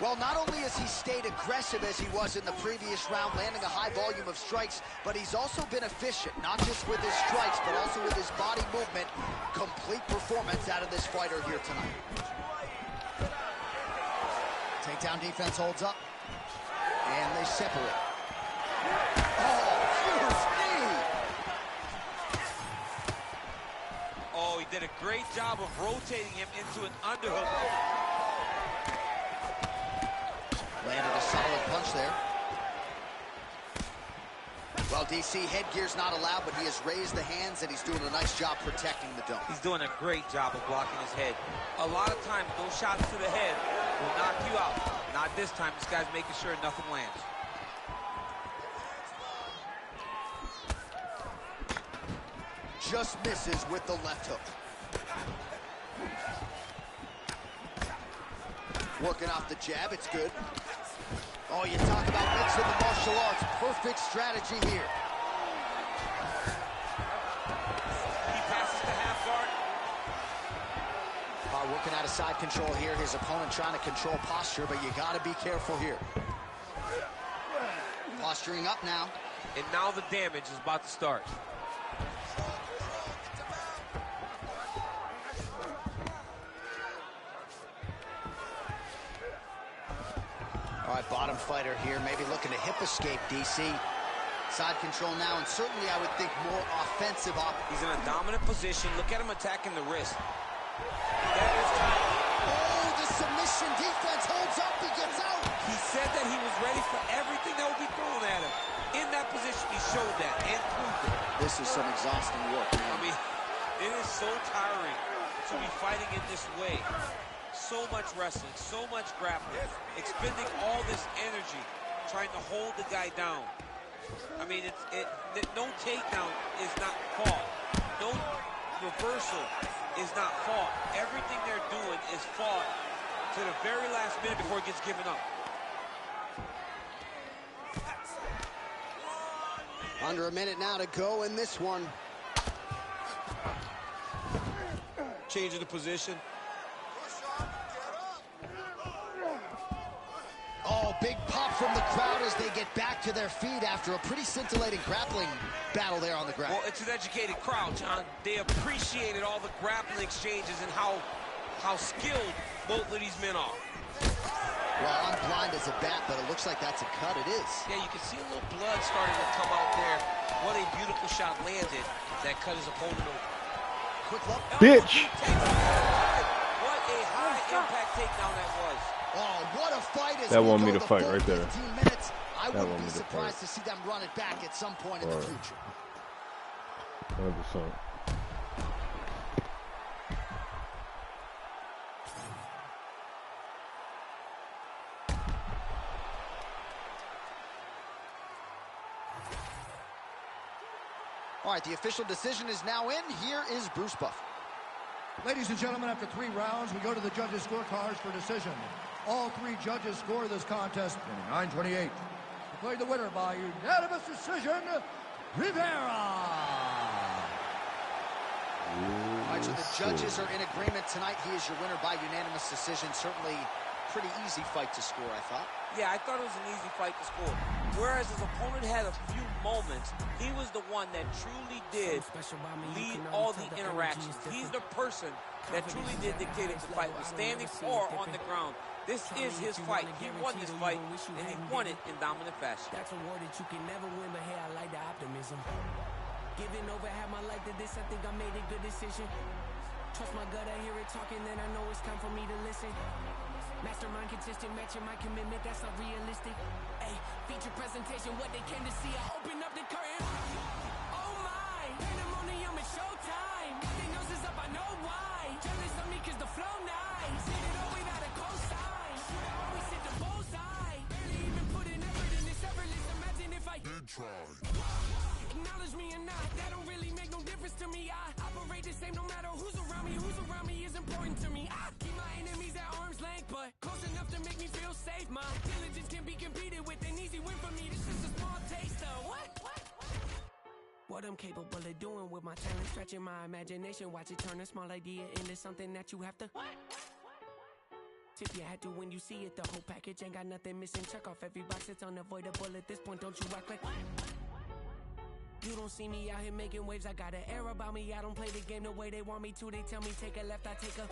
Well, not only has he stayed aggressive as he was in the previous round, landing a high volume of strikes, but he's also been efficient, not just with his strikes, but also with his body movement. Complete performance out of this fighter here tonight. Takedown defense holds up, and they separate. Oh, huge knee! Oh, he did a great job of rotating him into an underhook. Landed a solid punch there. Well, DC, headgear's not allowed, but he has raised the hands, and he's doing a nice job protecting the dome. He's doing a great job of blocking his head. A lot of times, those shots to the head will knock you out. Not this time. This guy's making sure nothing lands. Just misses with the left hook. Working off the jab, it's good. Oh, you talk about mixing the martial arts. Perfect strategy here. He passes to half guard. Working out of side control here. His opponent trying to control posture, but you got to be careful here. Posturing up now. And now the damage is about to start. All right, bottom fighter here, maybe looking to hip escape, DC. Side control now, and certainly I would think more offensive. He's in a dominant position. Look at him attacking the wrist. That is time. Oh, the submission defense holds up. He gets out. He said that he was ready for everything that would be thrown at him. In that position, he showed that and proved it. This is some exhausting work, man. I mean, it is so tiring to be fighting in this way. So much wrestling, so much grappling, expending all this energy, trying to hold the guy down. I mean, no takedown is not fought. No reversal is not fought. Everything they're doing is fought to the very last minute before it gets given up. Under a minute now to go in this one. Changing the position. Oh, big pop from the crowd as they get back to their feet after a pretty scintillating grappling battle there on the ground. Well, it's an educated crowd, John. They appreciated all the grappling exchanges and how skilled both of these men are. Well, I'm blind as a bat, but it looks like that's a cut. It is. Yeah, you can see a little blood starting to come out there. What a beautiful shot landed that cut his opponent over. Quick look. Bitch! What a high-impact takedown that was. Oh, what a fight. That won me the fight right there. 15 minutes. I That wouldn't won be me the surprised fight. to see them run it back at some point in the future. 100%. All right, the official decision is now in. Here is Bruce Buffer. Ladies and gentlemen, after 3 rounds, we go to the judges' scorecards for decision. All 3 judges score this contest in 9:28. Declared the winner by unanimous decision, Rivera. All right, so the judges are in agreement tonight. He is your winner by unanimous decision. Certainly pretty easy fight to score, I thought. Yeah, I thought it was an easy fight to score. Whereas his opponent had a few moments, he was the one that truly did lead all the interactions. He's the person that truly did dictate if the fight was standing or on the ground. This is his fight. He won this fight, and he won it in dominant fashion. That's a word that you can never win, but hey, I like the optimism. Giving over half my life to this, I think I made a good decision. Trust my gut, I hear it talking, then I know it's time for me to listen. Mastermind consistent, matching my commitment, that's not realistic. Hey, feature presentation, what they came to see, I open up the curtain. Oh my, pandemonium, it's showtime. Everything else is up, I know why. Jealous of me cause the flow nice. Hit it all without a cosign. Should I always hit the bullseye? Barely even put in effort in this effortless, imagine if I did try. Acknowledge me or not, that don't really make no difference to me. I operate the same no matter who's around me is important to me. I keep my enemies at arm's length, but close enough to make me feel safe. My diligence can be competed with, an easy win for me. This just a small taste of what I'm capable of doing with my talent, stretching my imagination. Watch it turn a small idea into something that you have to tip your hat to when you see it. The whole package ain't got nothing missing. Check off every box, it's unavoidable at this point. Don't you act like you don't see me out here making waves. I got an air about me. I don't play the game the way they want me to. They tell me take a left, I take a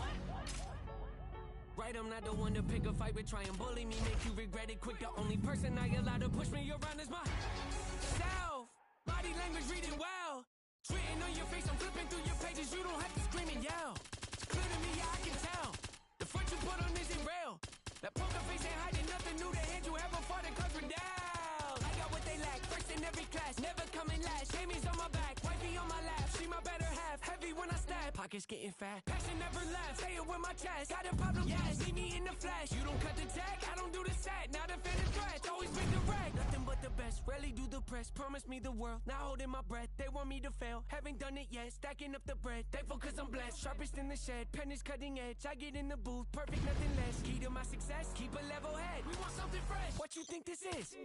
right. I'm not the one to pick a fight, but try and bully me, make you regret it quick. The only person I allow to push me around is myself. Body language reading well. It's written on your face, I'm flipping through your pages. You don't have to scream and yell. It's clear to me, yeah, I can tell. The front you put on isn't real. That poker face ain't hiding nothing new. The hand you have before the cards were down. I got what they lack, first in every class. Never coming last, Jamie's on my back. Wifey on my lap, she my better half. Heavy when I stab, pockets getting fat. Passion never left, say it with my chest. Got a problem, yeah, see me in the flesh. You don't cut the tag, I don't do the set. Not a fan of threats, always been direct. Nothing but the best, rarely do the press. Promise me the world, not holding my breath. They want me to fail, haven't done it yet. Stacking up the bread, thankful cause I'm blessed. Sharpest in the shed, pen is cutting edge. I get in the booth, perfect, nothing less. Key to my success, keep a level head. We want something fresh, what you think this is?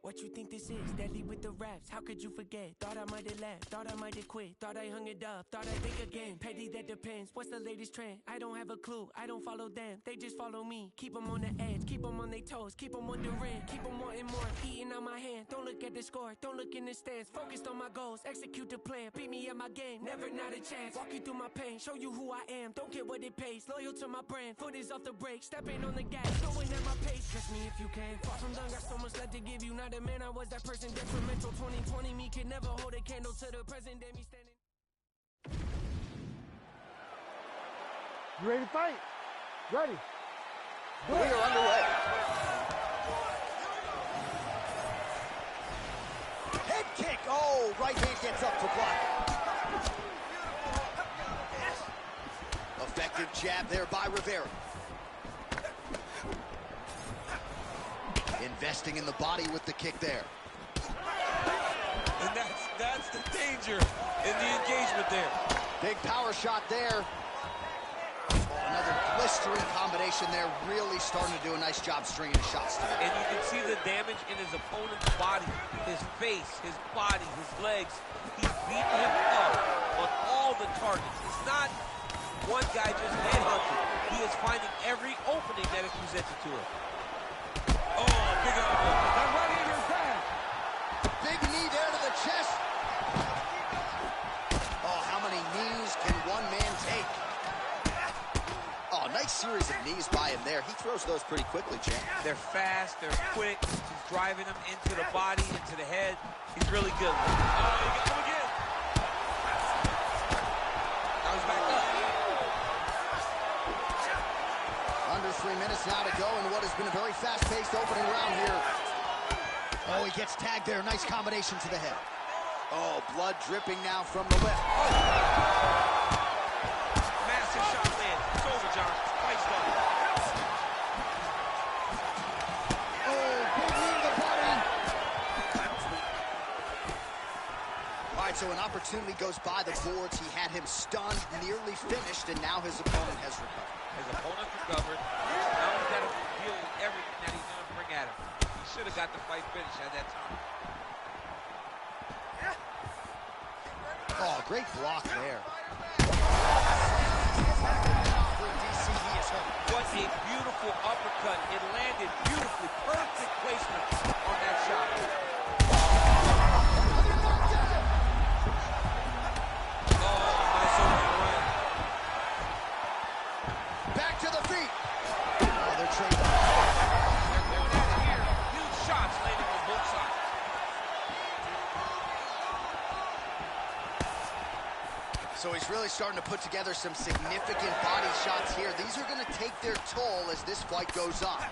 What you think this is? Deadly with the raps, how could you forget? Thought I might have left, thought I might have quit. Thought I hung it up, thought I'd think again. Petty, that depends, what's the latest trend? I don't have a clue, I don't follow them. They just follow me, keep them on the edge. Keep them on their toes, keep them wondering. Keep them wanting more, eating out my hand. Don't look at the score, don't look in the stands. Focused on my goals, execute the plan. Beat me at my game, never not a chance. Walk you through my pain, show you who I am. Don't get what it pays, loyal to my brand. Foot is off the brake, stepping on the gas. Going at my pace, trust me if you can. Far from done, got so much left to give you. Not a man, I was that person detrimental. 2020 me can never hold a candle to the present day me standing. You ready to fight? Ready. We are underway. Head kick. Oh, right hand gets up for block. Effective jab there by Rivera. Investing in the body with the kick there. And that's the danger in the engagement there. Big power shot there. Another blistering combination there. Really starting to do a nice job stringing his shots together. And you can see the damage in his opponent's body, his face, his body, his legs. He's beating him up on all the targets. It's not one guy just headhunting. He is finding every opening that is presented to him. Oh, big elbow. That right hand is bad. Big knee there to the chest. Oh, how many knees can one man take? Oh, nice series of knees by him there. He throws those pretty quickly, champ. They're fast, they're quick. He's driving them into the body, into the head. He's really good. Oh, he got him again. Now he's back up. Under 3 minutes now to go in what has been a very fast-paced opening round here. Oh, he gets tagged there. Nice combination to the head. Oh, blood dripping now from the lip. Oh. Massive shot land. It's over, John. Fight's done. Oh, big knee to the body. All right, so an opportunity goes by the boards. He had him stunned, nearly finished, and now his opponent has recovered. His opponent recovered. Now he's got to deal with everything that he's going to bring at him. He should have got the fight finished at that time. Oh, great block there. What a beautiful uppercut. It landed beautifully. Perfect placement on that shot. Oh, nice overrun. Back to the feet. Oh, they're trading. They're going at it here. Huge shots landing on both sides. So he's really starting to put together some significant body shots here. These are going to take their toll as this fight goes on.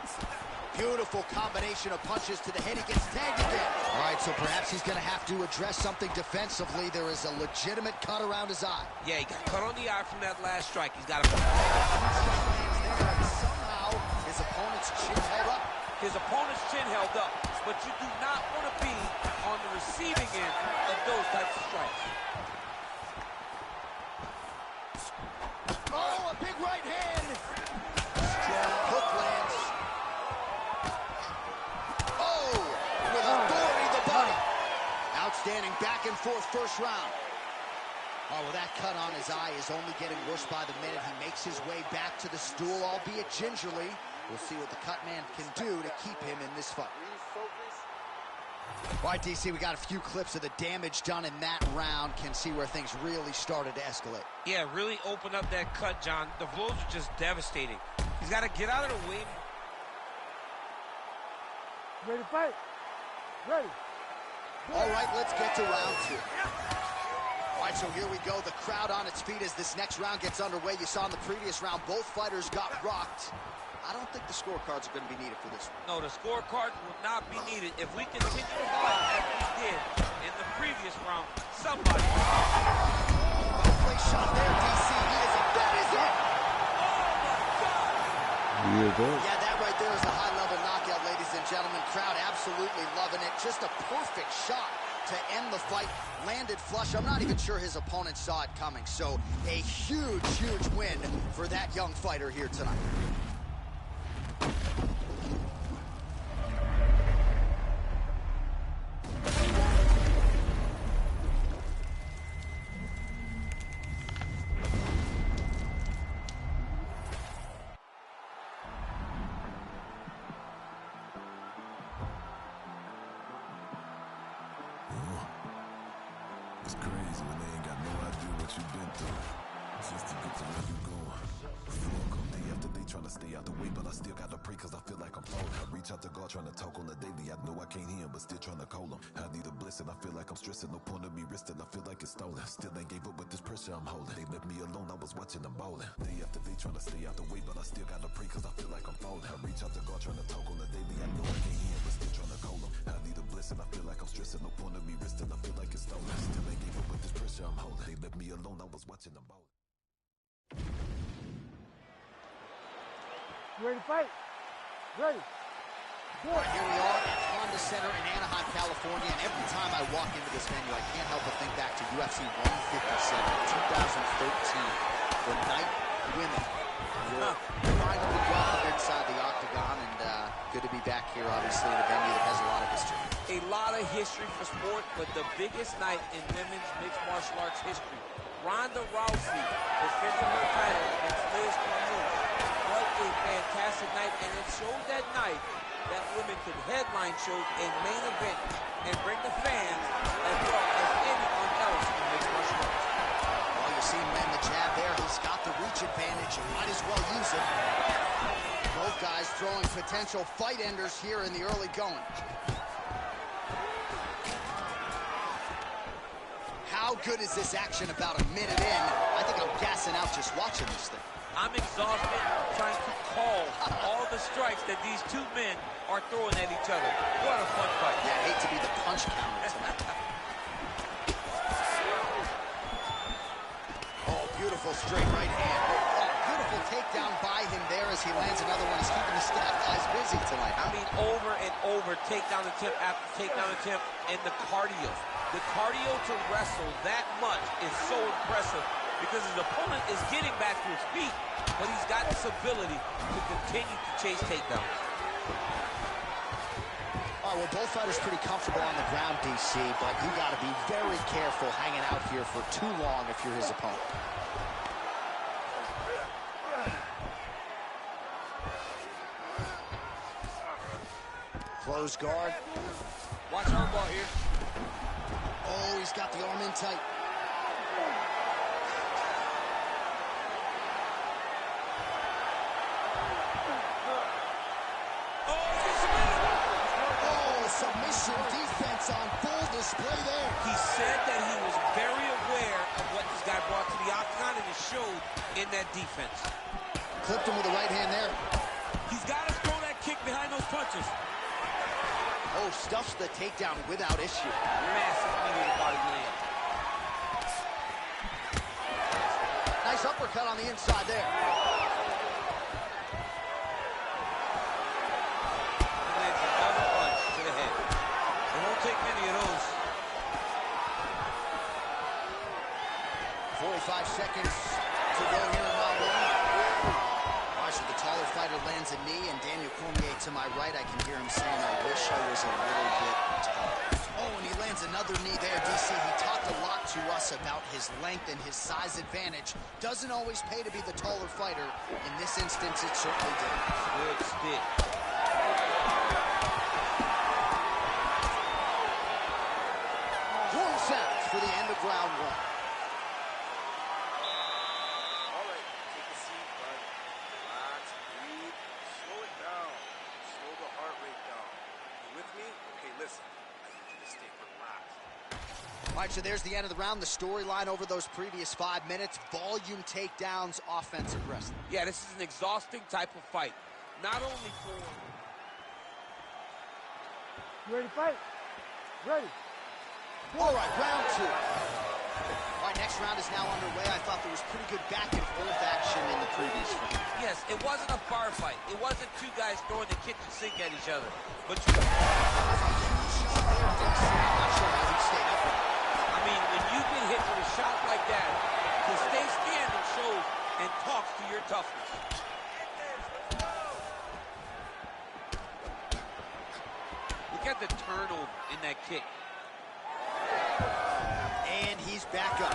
Beautiful combination of punches to the head. He gets tagged again. All right, so perhaps he's going to have to address something defensively. There is a legitimate cut around his eye. Yeah, he got cut on the eye from that last strike. He's got to... Somehow, his opponent's chin held up. His opponent's chin held up, but you do not want to be on the receiving end of those types of strikes. Oh, a big right hand. Strong hook lands. Oh, with authority to the body. Outstanding back and forth first round. Oh, well, that cut on his eye is only getting worse by the minute. He makes his way back to the stool, albeit gingerly. We'll see what the cut man can do to keep him in this fight. All right, DC, we got a few clips of the damage done in that round. Can see where things really started to escalate. Yeah, really open up that cut, John. The blows are just devastating. He's got to get out of the way. Ready to fight? Ready. All right, let's get to round two. All right, so here we go. The crowd on its feet as this next round gets underway. You saw in the previous round, both fighters got rocked. I don't think the scorecards are going to be needed for this one. No, the scorecard will not be needed. If we continue to fight as we did in the previous round, somebody... Well-placed shot there, DC. He is up. That is it! He is up. Yeah, that right there is a high-level knockout, ladies and gentlemen. Crowd absolutely loving it. Just a perfect shot to end the fight. Landed flush. I'm not even sure his opponent saw it coming. So a huge, huge win for that young fighter here tonight. It's crazy when they ain't got no idea what you've been through. Just to get to where you going. Fuck them day after day trying to stay out the way, but I still gotta pray cause I feel like I'm falling. I reach out to God trying to talk on the daily. I know I can't hear him, but still trying to call him. I need a blessing, I feel like I'm stressing. No point of me resting, I feel like it's stolen. Still ain't gave up with this pressure I'm holding. They left me alone, I was watching them ballin'. Day after day trying to stay out the way, but I still gotta pray cause I feel like I'm falling. I reach out to God trying to talk on the daily. I know I can't hear him, but still trying to call him. I need a blessing, I feel like I'm stressing. No point of me resting, I feel like it's stolen. Still ain't gave up with this pressure I'm holding. They left me alone, I was watching them ballin'. Ready to fight? Ready. All right, here we are at Honda Center in Anaheim, California, and every time I walk into this venue, I can't help but think back to UFC 157 2013. The night women were finally brought inside the octagon, and good to be back here, obviously, in a venue that has a lot of history. A lot of history for sport, but the biggest night in women's mixed martial arts history. Ronda Rousey defended her title against Liz Carmouche. What a fantastic night, and it showed that night that women could headline shows and main event and bring the fans as well as anyone else in mixed martial arts. Well, you see him land the jab there. He's got the reach advantage. Might as well use it. Both guys throwing potential fight enders here in the early going. How good is this action about a minute in? I think I'm gassing out just watching this thing. I'm exhausted trying to call all the strikes that these two men are throwing at each other. What a fun fight. Yeah, I hate to be the punch counter tonight. Oh, beautiful straight right hand. Oh, beautiful takedown by him there as he lands another one. He's keeping the stat guys busy tonight. I mean, over and over, takedown attempt after takedown attempt, and the cardio. The cardio to wrestle that much is so impressive because his opponent is getting back to his feet, but he's got this ability to continue to chase takedowns. All right, well, both fighters pretty comfortable on the ground, DC, but you got to be very careful hanging out here for too long if you're his opponent. Close guard. Watch armbar here. Oh, he's got the arm in tight. Oh, submission defense on full display there. He said that he was very aware of what this guy brought to the showed in that defense. Clipped him with the right hand there. He's got to throw that kick behind those punches. Oh, stuffs the takedown without issue. Massive knee to the body land. Nice uppercut on the inside there. And then another punch to the head. It won't take many of those. 45 seconds to go here in round one. All right, so the taller fighter lands a knee, and Daniel Cormier to my right, I can hear him saying, I wish I was a little bit taller. Oh, and he lands another knee there, DC. He talked a lot to us about his length and his size advantage. Doesn't always pay to be the taller fighter. In this instance, it certainly did. Good stick. 1 second for the end of round one. All right, take a seat, bud. Relax, breathe, slow it down. Slow the heart rate down. You with me? Okay, listen. I need you to stay relaxed. All right, so there's the end of the round. The storyline over those previous 5 minutes. Volume takedowns, offensive wrestling. Yeah, this is an exhausting type of fight. Not only for... You ready to fight? Ready. All right, round two. All right, next round is now underway. I thought there was pretty good back and forth action in the previous round. Yes, it wasn't a bar fight. It wasn't two guys throwing the kitchen sink at each other. But I'm not sure how he stayed up with it. I mean, when you get hit with a shot like that, to stay standing shows and talks to your toughness. Look at the turnover in that kick. And he's back up.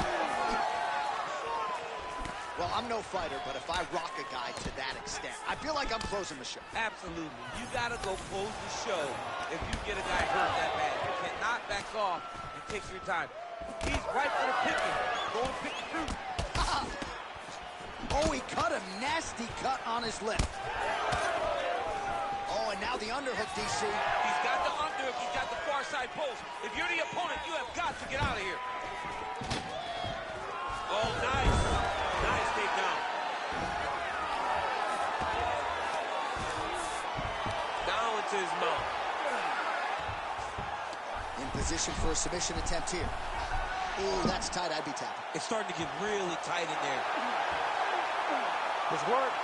Well, I'm no fighter, but if I rock a guy to that extent, I feel like I'm closing the show. Absolutely. You got to go close the show if you get a guy hurt that bad. You cannot back off and take your time. He's right for the picking. Go and pick the fruit. Oh, he cut a nasty cut on his lip. Oh, and now the underhook, DC. He's got the underhook. He's got the far side post. If you're the opponent, you have got to get out of here. Oh, nice. Nice takedown. Down into his mouth. In position for a submission attempt here. Ooh, that's tight. I'd be tapping. It's starting to get really tight in there. Let's work.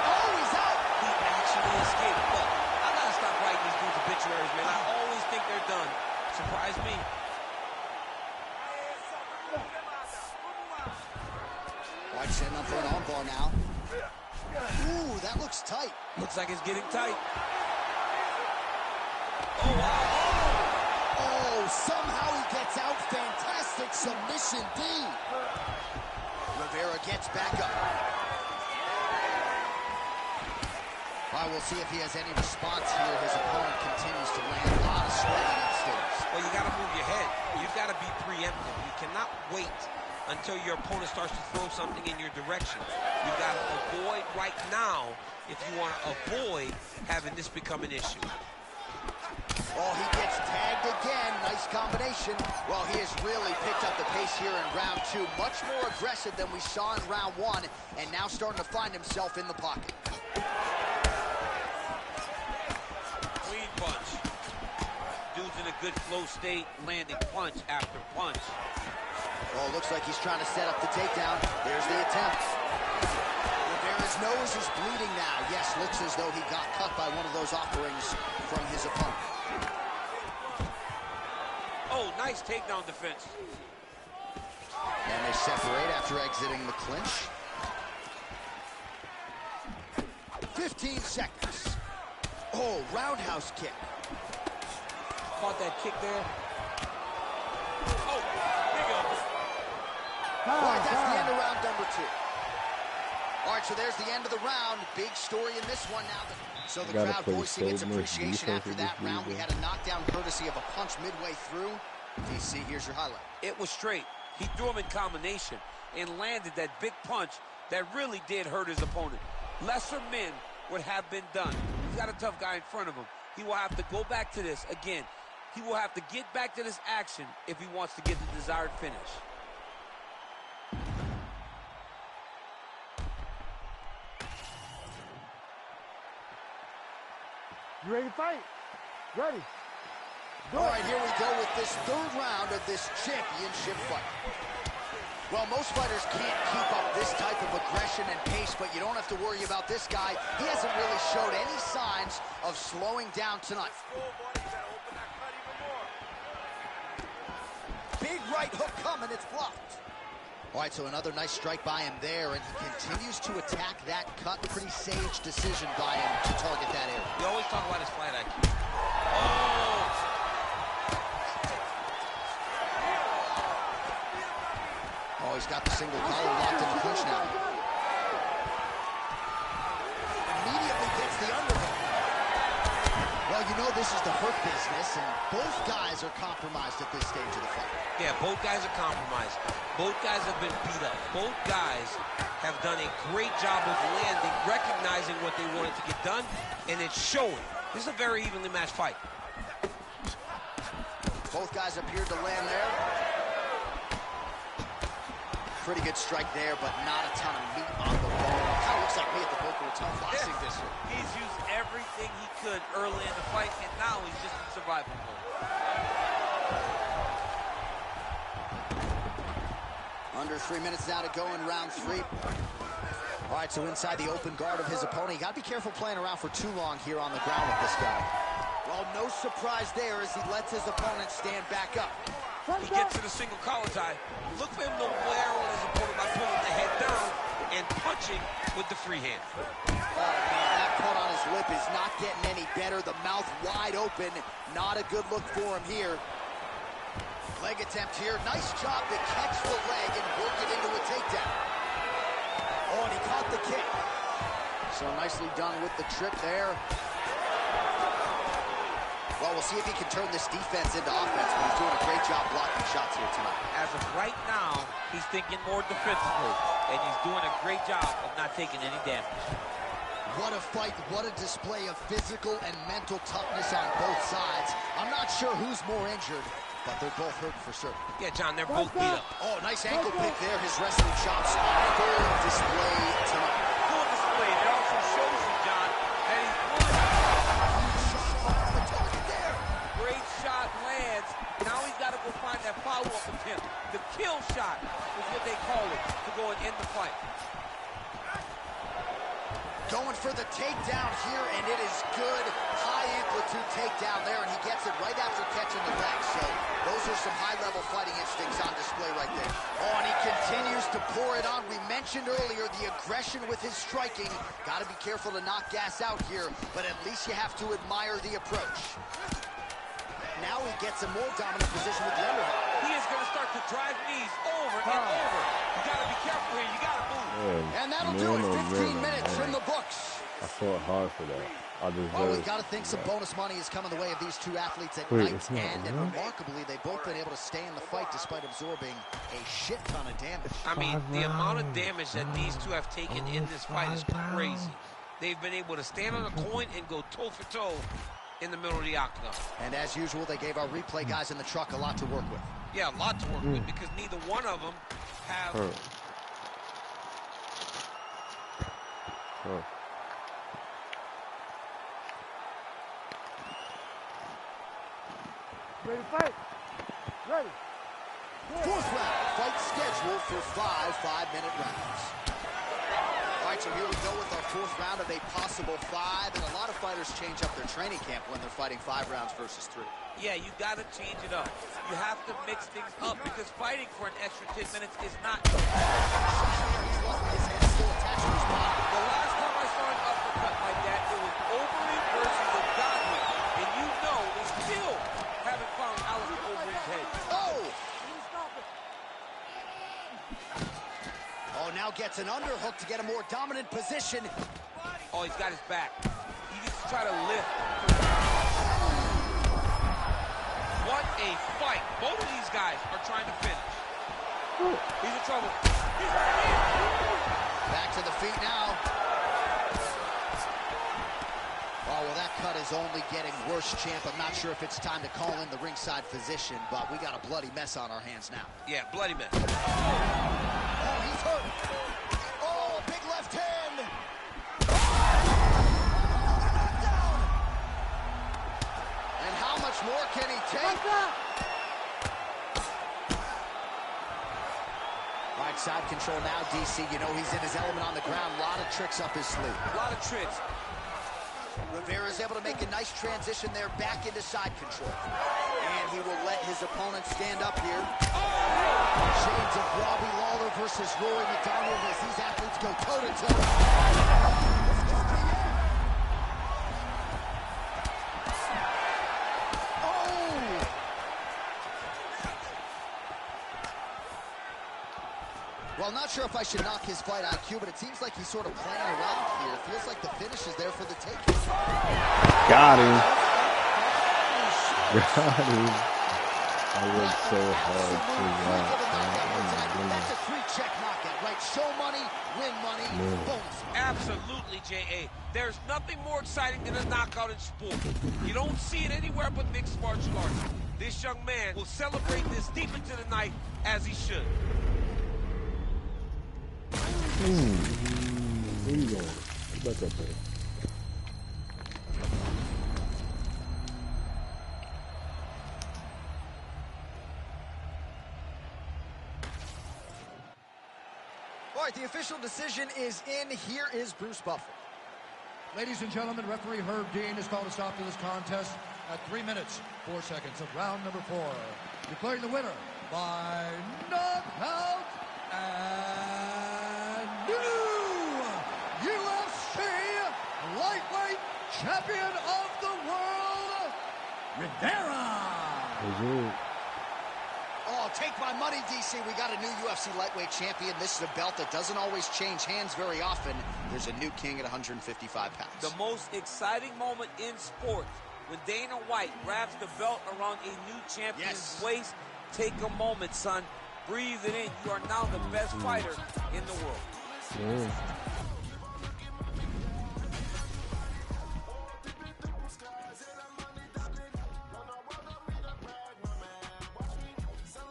Oh, he's out. He actually escaped. Look, I gotta stop writing these dudes obituaries, man. I always think they're done. Surprise me. White setting up for an armbar now. Ooh, that looks tight. Looks like it's getting tight. Oh, wow. Oh, somehow he gets out. Fantastic submission D. Rivera gets back up. All right, we'll see if he has any response here. His opponent continues to land a lot of sweating upstairs. Well, you got to move your head. You've got to be preemptive. You cannot wait until your opponent starts to throw something in your direction. You've got to avoid right now if you want to avoid having this become an issue. Oh, he gets tagged again. Nice combination. Well, he has really picked up the pace here in round two. Much more aggressive than we saw in round one, and now starting to find himself in the pocket. Clean punch. Dude's in a good flow state, landing punch after punch. Oh, looks like he's trying to set up the takedown. There's the attempt. Rivera's nose is bleeding now. Yes, looks as though he got cut by one of those offerings from his opponent. Oh, nice takedown defense. And they separate after exiting the clinch. 15 seconds. Oh, roundhouse kick. Caught that kick there. Oh, big up. All right, that's the end of round number two. All right, so there's the end of the round. Big story in this one now. So the crowd voicing its appreciation after that round. We had a knockdown courtesy of a punch midway through. DC, here's your highlight. It was straight. He threw him in combination and landed that big punch that really did hurt his opponent. Lesser men would have been done. He's got a tough guy in front of him. He will have to go back to this again. He will have to get back to this action if he wants to get the desired finish. You ready to fight? Ready. All right, here we go with this third round of this championship fight. Well, most fighters can't keep up this type of aggression and pace, but you don't have to worry about this guy. He hasn't really showed any signs of slowing down tonight. Big right hook coming, it's blocked. All right, so another nice strike by him there, and he continues to attack that cut. Pretty sage decision by him to target that area. We always talk about his fight IQ. Oh! Oh, he's got the single collar locked in the clinch now. Immediately gets the underhook. Well, you know this is the hurt business, and both guys are compromised at this stage of the fight. Yeah, both guys are compromised. Both guys have been beat up. Both guys have done a great job of landing, recognizing what they wanted to get done, and it's showing. This is a very evenly matched fight. Both guys appeared to land there. Pretty good strike there, but not a ton of meat on the bone. Kind of looks like me at the Boca Raton Classic this year. He's used everything he could early in the fight, and now he's just in survival mode. Under 3 minutes now to go in round 3. All right, so inside the open guard of his opponent. You got to be careful playing around for too long here on the ground with this guy. Well, no surprise there as he lets his opponent stand back up. He gets to the single collar tie. Look for him to wear on his opponent by pulling the head down and punching with the free hand. Oh, man, that cut on his lip is not getting any better. The mouth wide open. Not a good look for him here. Leg attempt here. Nice job to catch the leg and work it into a takedown. Oh, and he caught the kick. So nicely done with the trip there. Well, we'll see if he can turn this defense into offense, but he's doing a great job blocking shots here tonight. As of right now, he's thinking more defensively, and he's doing a great job of not taking any damage. What a fight, what a display of physical and mental toughness on both sides. I'm not sure who's more injured, but they're both hurt for certain. Yeah, John, they're both beat up. Oh, nice ankle pick there. His wrestling chops on full display tonight. Full display. It also shows you, John, that he's willing. Great shot lands. Now he's got to go find that follow-up attempt. The kill shot is what they call it, to go and end the fight. Going for the takedown here, and it is good. High amplitude takedown there, and he gets it right after catching the leg. So those are some high-level fighting instincts on display right there. Oh, and he continues to pour it on. We mentioned earlier the aggression with his striking. Got to be careful to not gas out here, but at least you have to admire the approach. Now he gets a more dominant position with the underhook. He is going to start to drive knees over and over. You got to be careful here. You got to move. And that'll do it. 15 minutes from the books. I fought hard for that. I deserve. Well, we got to think some bonus money is coming the way of these two athletes at night's end, and remarkably, they've both been able to stay in the fight despite absorbing a shit ton of damage. I mean, the amount of damage that these two have taken in this fight is crazy. They've been able to stand on a coin and go toe-for-toe in the middle of the octagon. And as usual, they gave our replay guys in the truck a lot to work with. Yeah, a lot to work with, because neither one of them have... Ready to fight? Ready. Fourth round, fight scheduled for 5 5-minute rounds. All right, so here we go with our fourth round of a possible 5, and a lot of fighters change up their training camp when they're fighting 5 rounds versus 3. Yeah, you got to change it up. You have to mix things up, because fighting for an extra 10 minutes is not... His head's still attached to his body. The last time I saw an uppercut like that, it was Overeem versus the Godwin, and you know they still haven't found Alistair Overeem's head. Oh! Oh, now gets an underhook to get a more dominant position. Oh, he's got his back. He needs to try to lift. What a fight. Both of these guys are trying to finish. He's in trouble. He's right in. Back to the feet now. Oh, well, that cut is only getting worse, champ. I'm not sure if it's time to call in the ringside physician, but we got a bloody mess on our hands now. Yeah, bloody mess. Oh, he's hurt. Oh, big left hand. much more can he take? Right side control now, DC. You know he's in his element on the ground. A lot of tricks up his sleeve. A lot of tricks. Rivera's able to make a nice transition there back into side control. And he will let his opponent stand up here. Shades of Robbie Lawler versus Rory McDonald as these athletes go toe-to-toe. Well, I'm not sure if I should knock his fight IQ, but it seems like he's sort of playing around here. It feels like the finish is there for the taking. Got him. Got him. I worked so hard to that. That's a three-check knockout, right? Show money, win money, bonus. Absolutely, J.A. There's nothing more exciting than a knockout in sport. You don't see it anywhere but mixed martial arts. This young man will celebrate this deep into the night as he should. Where you going? Get back up there. All right, the official decision is in. Here is Bruce Buffer. Ladies and gentlemen, referee Herb Dean has called a stop to this contest at 3 minutes, 4 seconds of round number 4. Declaring the winner by knockout and new UFC lightweight champion of the world, Rivera. Oh, take my money, DC. We got a new UFC lightweight champion. This is a belt that doesn't always change hands very often. There's a new king at 155 pounds. The most exciting moment in sports, when Dana White wraps the belt around a new champion's waist. Take a moment, son. Breathe it in. You are now the best fighter in the world.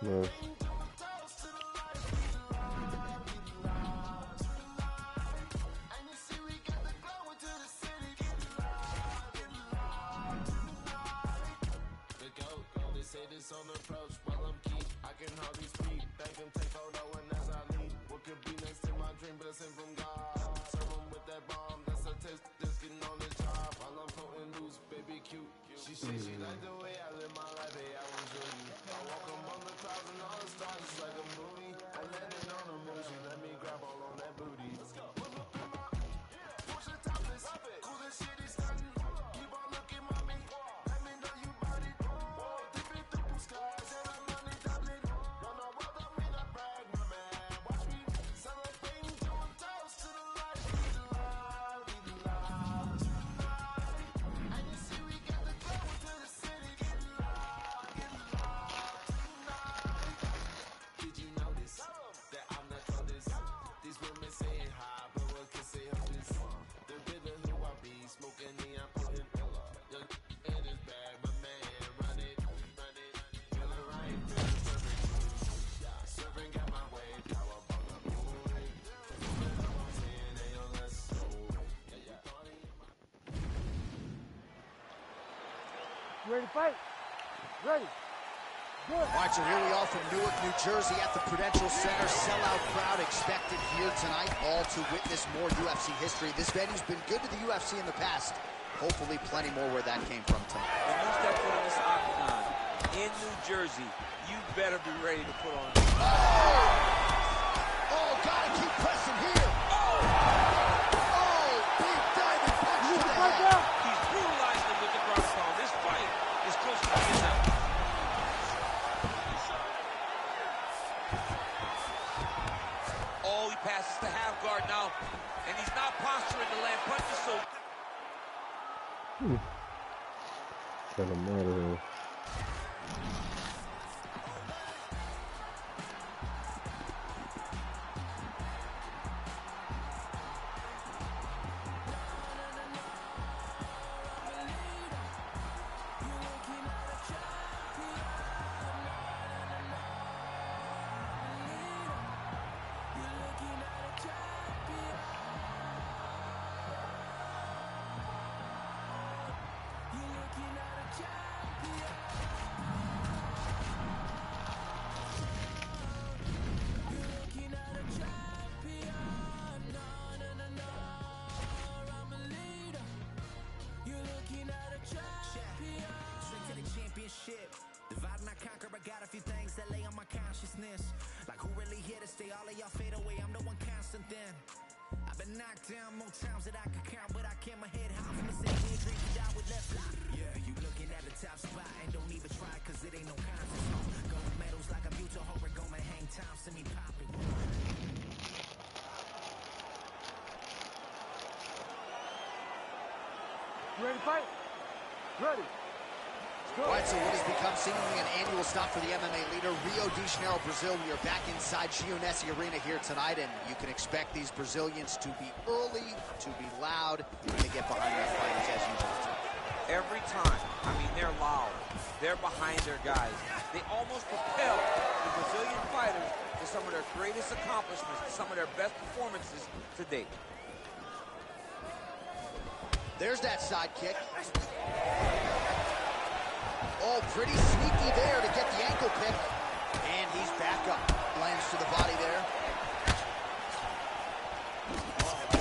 No. On the approach while I'm key, I can hardly speak. Thank him, take photo, and as I leave, what could be next to my dream, blessing from God. Serve him with that bomb, that's a taste, just getting on the job. While I'm floating loose, baby cute. She said she like the way I live my life, hey, I will show you. I walk among the clouds and all the stars, just like a movie. I landed on the moon, she let me grab all on that booty. Let's go. Push the topless, cool as shit is stunning. Keep on looking, mommy. Let me know you bought it. Skies and I'm money doubling. Run a world of me, not brag, my man. Watch me celebrating, doing toast to the light. We love tonight. And you see we got the glow into the city. Get loud tonight. Did you notice that I'm the coldest? These women say hi, but what can say hopeless? The rhythm who I be smoking the I'm putting young in his bag, my man. Run it. Ready to fight? Ready. Good. All right, so here we are from Newark, New Jersey at the Prudential Center. Sellout crowd expected here tonight, all to witness more UFC history. This venue's been good to the UFC in the past. Hopefully plenty more where that came from tonight. When you step foot in this octagon in New Jersey, you better be ready to put on. Oh, gotta keep pressing here. Oh, big diving punch to the head. He's brutalizing him with the ground pound. This fight is close to being done. Oh, he passes to half guard now, and he's not posturing to land punches, so. Got him out of here. Divide and I conquer, I got a few things that lay on my consciousness. Like who really here to stay? All of y'all fade away, I'm the one constant then. I've been knocked down more times that I could count, but I kept my head high from the same way dreams to die with left eye. Yeah, you looking at the top spot and don't even try, cause it ain't no contest. Gold medals like a mutual horror, gonna hang time, send me popping. You ready to fight? Ready. All right, so what has become seemingly an annual stop for the MMA leader, Rio de Janeiro, Brazil. We are back inside Gionesi Arena here tonight, and you can expect these Brazilians to be early, to be loud, when they get behind their fighters as usual. Every time, I mean, they're loud. They're behind their guys. They almost propel the Brazilian fighters to some of their greatest accomplishments, to some of their best performances to date. There's that side kick. Oh, pretty sneaky there to get the ankle pick. And he's back up. Lands to the body there.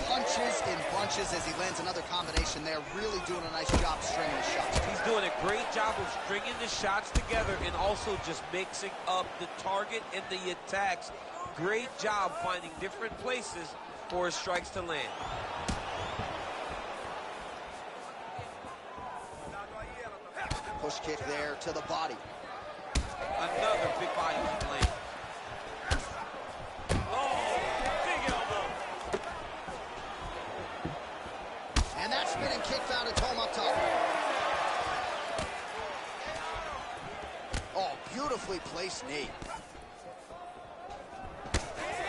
Punches in bunches as he lands another combination there. Really doing a nice job stringing the shots. He's doing a great job of stringing the shots together and also just mixing up the target and the attacks. Great job finding different places for his strikes to land. Push kick there to the body. Another big body kick land. Oh, big elbow. And that spinning kick found its home up top. Oh, beautifully placed knee.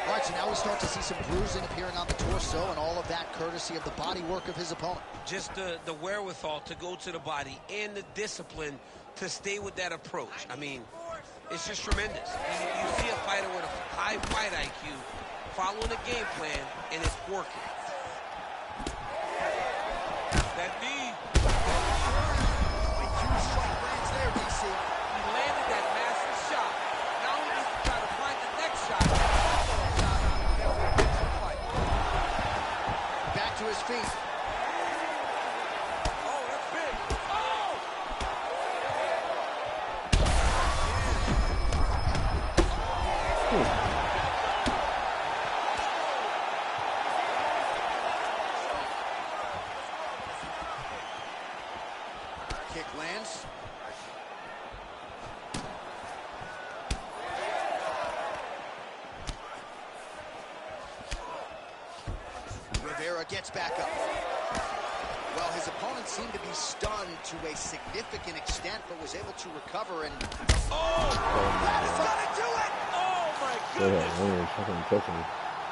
All right, so now we start to see some bruising appearing on the torso, and all of that courtesy of the body work of his opponent. Just the wherewithal to go to the body and the discipline to stay with that approach. I mean, it's just tremendous. You see a fighter with a high fight IQ following a game plan, and it's working. That knee. A huge strike lands there, DC. He landed that massive shot. Now he needs to try to find the next shot. Back to his feet. Oh, that's big. Oh! Kick lands. Rivera gets back up. Well, his opponent seemed to be stunned to a significant extent, but was able to recover and... Oh! That is gonna do it! Oh, my goodness!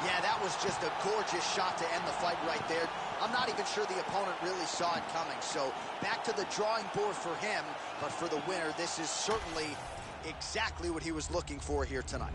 Yeah, that was just a gorgeous shot to end the fight right there. I'm not even sure the opponent really saw it coming. So back to the drawing board for him, but for the winner, this is certainly exactly what he was looking for here tonight.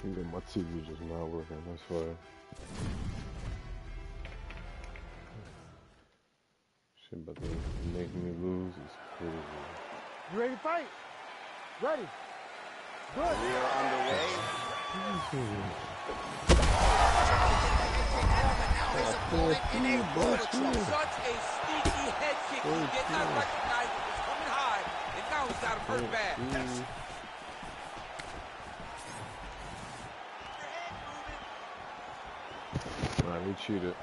Yeah, my TV just not working, that's why. Shit about to make me lose is crazy. You ready to fight? Ready. Good. We are underway. Such a sneaky head kick. He did not recognize it was coming high, and now he's got him hurt bad. Nah, he cheated.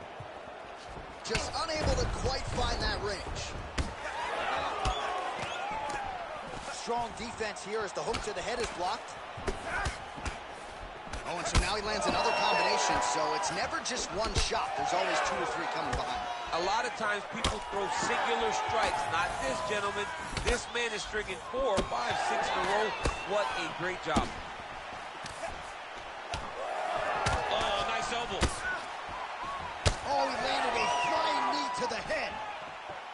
Just unable to quite find that range. Strong defense here as the hook to the head is blocked. Oh, and so now he lands another combination, so it's never just one shot. There's always 2 or 3 coming behind. A lot of times people throw singular strikes. Not this gentleman. This man is stringing 4, 5, 6 in a row. What a great job. Oh, nice elbow. Oh, he landed a flying knee to the head.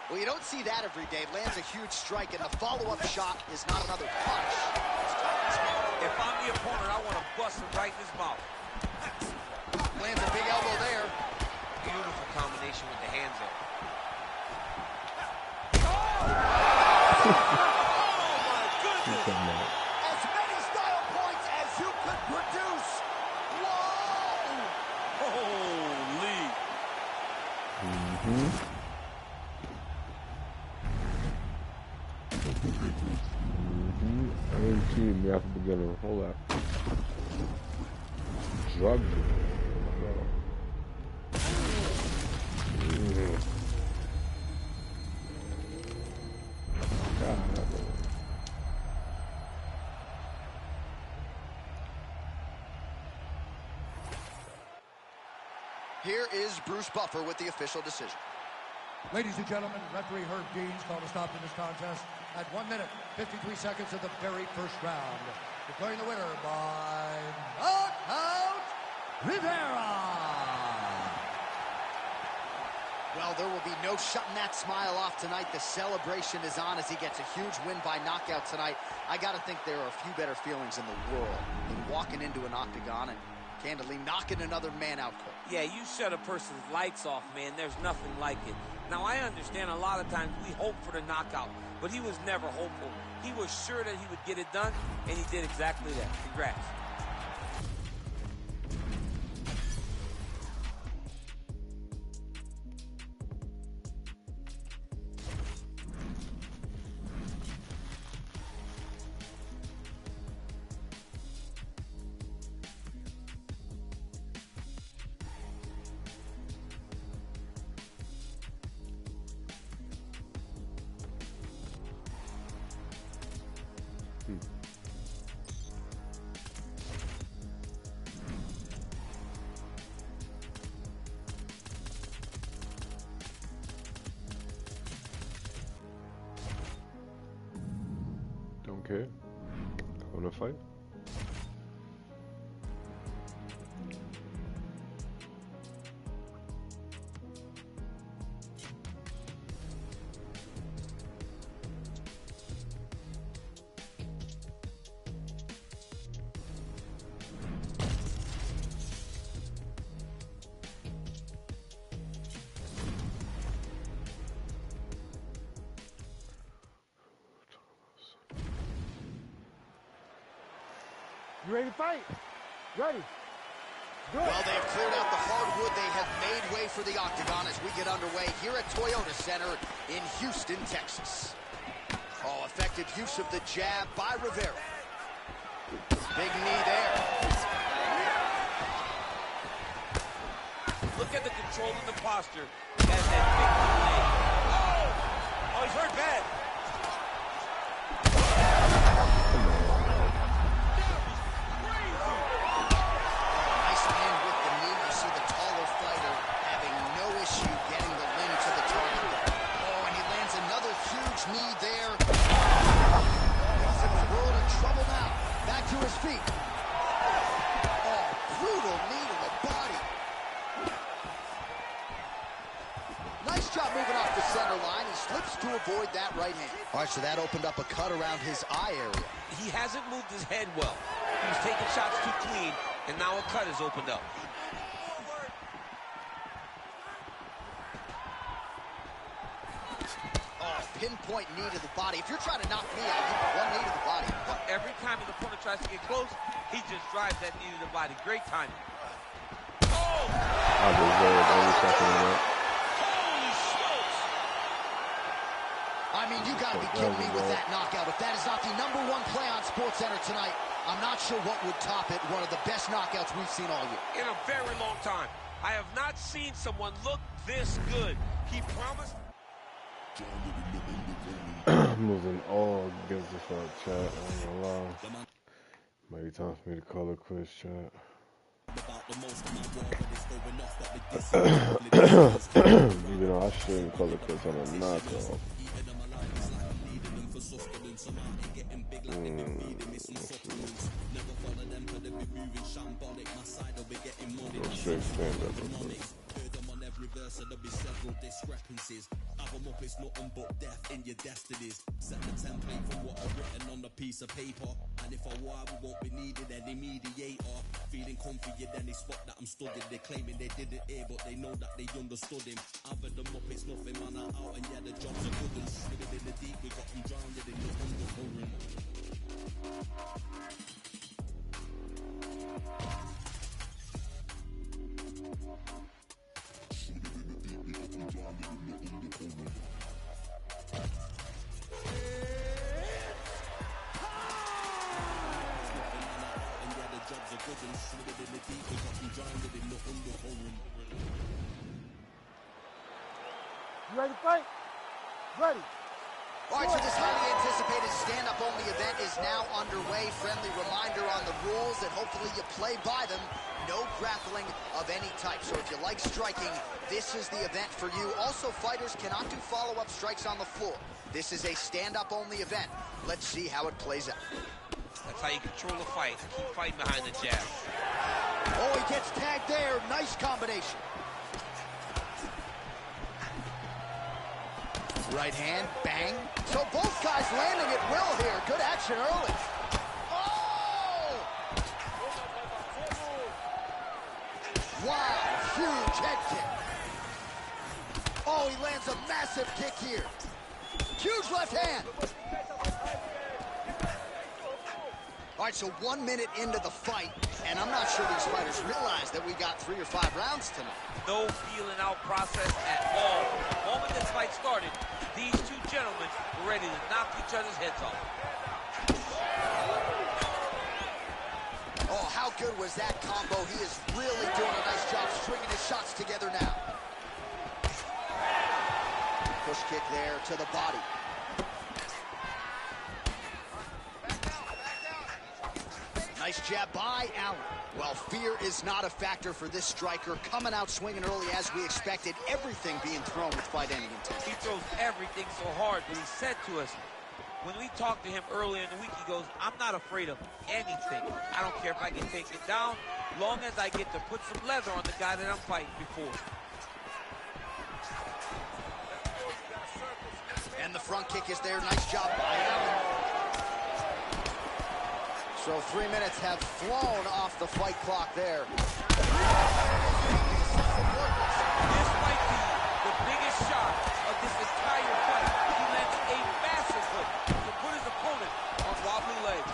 Well, you don't see that every day. Lands a huge strike, and the follow-up shot is not another punch. If I'm the opponent, I want to bust him right in his mouth. Lands a big elbow there. Beautiful combination with the hands there. Oh, my goodness. As many style points as you could produce. Whoa! Holy. I didn't see me at the beginning. Hold up. Drugged him. Here is Bruce Buffer with the official decision. Ladies and gentlemen, referee Herb Deans called a stop to this contest at 1 minute, 53 seconds of the very first round. Declaring the winner by knockout, Rivera. Well, there will be no shutting that smile off tonight. The celebration is on as he gets a huge win by knockout tonight. I got to think there are a few better feelings in the world than walking into an octagon and candidly knocking another man out cold. Yeah, you shut a person's lights off, man. There's nothing like it. Now, I understand a lot of times we hope for the knockout, but he was never hopeful. He was sure that he would get it done, and he did exactly that. Congrats. Okay. Wanna fight? You ready to fight? Ready. Good. Well, they have cleared out the hardwood. They have made way for the octagon as we get underway here at Toyota Center in Houston, Texas. Oh, effective use of the jab by Rivera. Big knee there. Look at the control and the posture. He has that big leg. Oh, he's hurt bad. Knee there. He's in the world of trouble now. Back to his feet. Oh, brutal knee to the body. Nice job moving off the center line. He slips to avoid that right hand. All right, so that opened up a cut around his eye area. He hasn't moved his head well. He was taking shots too clean. And now a cut is opened up. Oh, pinpoint knee to the body. If you're trying to knock me out, you get one knee to the body. Every time his opponent tries to get close, he just drives that knee to the body. Great timing. Oh! I deserve every second of that. Holy smokes! I mean, you gotta be kidding me with that knockout. If that is not the #1 play on SportsCenter tonight, I'm not sure what would top it. One of the best knockouts we've seen all year. In a very long time. I have not seen someone look this good. He promised. I'm losing all against this chat. I ain't gonna lie. Maybe time for me to call it quits, chat. Even though I shouldn't call it quits on a knockout. Go straight stand up real quick. So there'll be several discrepancies. Have them up, it's nothing but death in your destinies. Set the template for what I've written on a piece of paper. And if I war, we won't be needed any mediator. Feeling comfy, then they spot that I'm studied. They're claiming they didn't hear, but they know that they understood him. I've had them up, it's nothing, man, I'm out. And yeah, the jobs are good and swimming in the deep. We got them drowned in the undercurrent. You ready to fight? Ready. All right, so this highly anticipated stand-up only event is now underway. Friendly reminder on the rules, and hopefully you play by them. No grappling of any type. So if you like striking, this is the event for you. Also, fighters cannot do follow-up strikes on the floor. This is a stand-up only event. Let's see how it plays out. That's how you control the fight. Keep fighting behind the jab. Oh, he gets tagged there. Nice combination. Right hand, bang. So both guys landing at will here. Good action early. Oh! Wow, huge head kick. Oh, he lands a massive kick here. Huge left hand. All right, so 1 minute into the fight, and I'm not sure these fighters realize that we got 3 or 5 rounds tonight. No feeling out process at all. The moment this fight started, these two gentlemen were ready to knock each other's heads off. Oh, how good was that combo? He is really doing a nice job stringing his shots together now. Push kick there to the body. Nice jab by Allen. Well, fear is not a factor for this striker. Coming out swinging early as we expected. Everything being thrown with fight-ending intent. He throws everything so hard, but he said to us, when we talked to him earlier in the week, he goes, I'm not afraid of anything. I don't care if I get taken down, long as I get to put some leather on the guy that I'm fighting before. And the front kick is there. Nice job by Allen. So 3 minutes have flown off the fight clock there. This might be the biggest shot of this entire fight. He lands a massive hook to put his opponent on wobbly legs.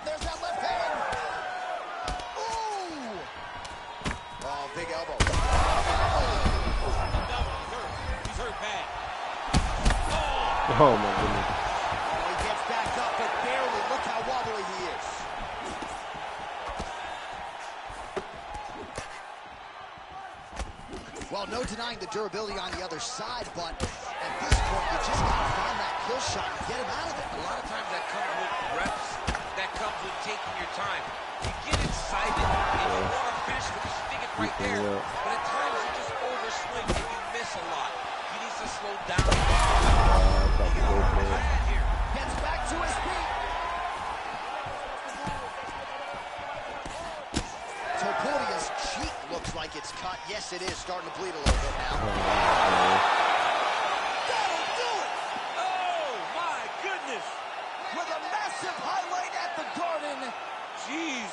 There's that left hand. Ooh. Oh, big elbow. He's hurt bad. Oh my goodness. He gets back up, but barely. Look how wobbly he is. Well, no denying the durability on the other side, but at this point, you just got to find that kill shot and get him out of it. A lot of times that comes with reps. That comes with taking your time. You get excited and you want to finish with the stick it right there. But at times you just overswing and you miss a lot. He needs to slow down. Gets back to his feet. Topodia's cheek looks like it's cut. Yes, it is starting to bleed a little bit now. That'll do it! Oh, my goodness! With a massive highlight at the Garden. Jeez,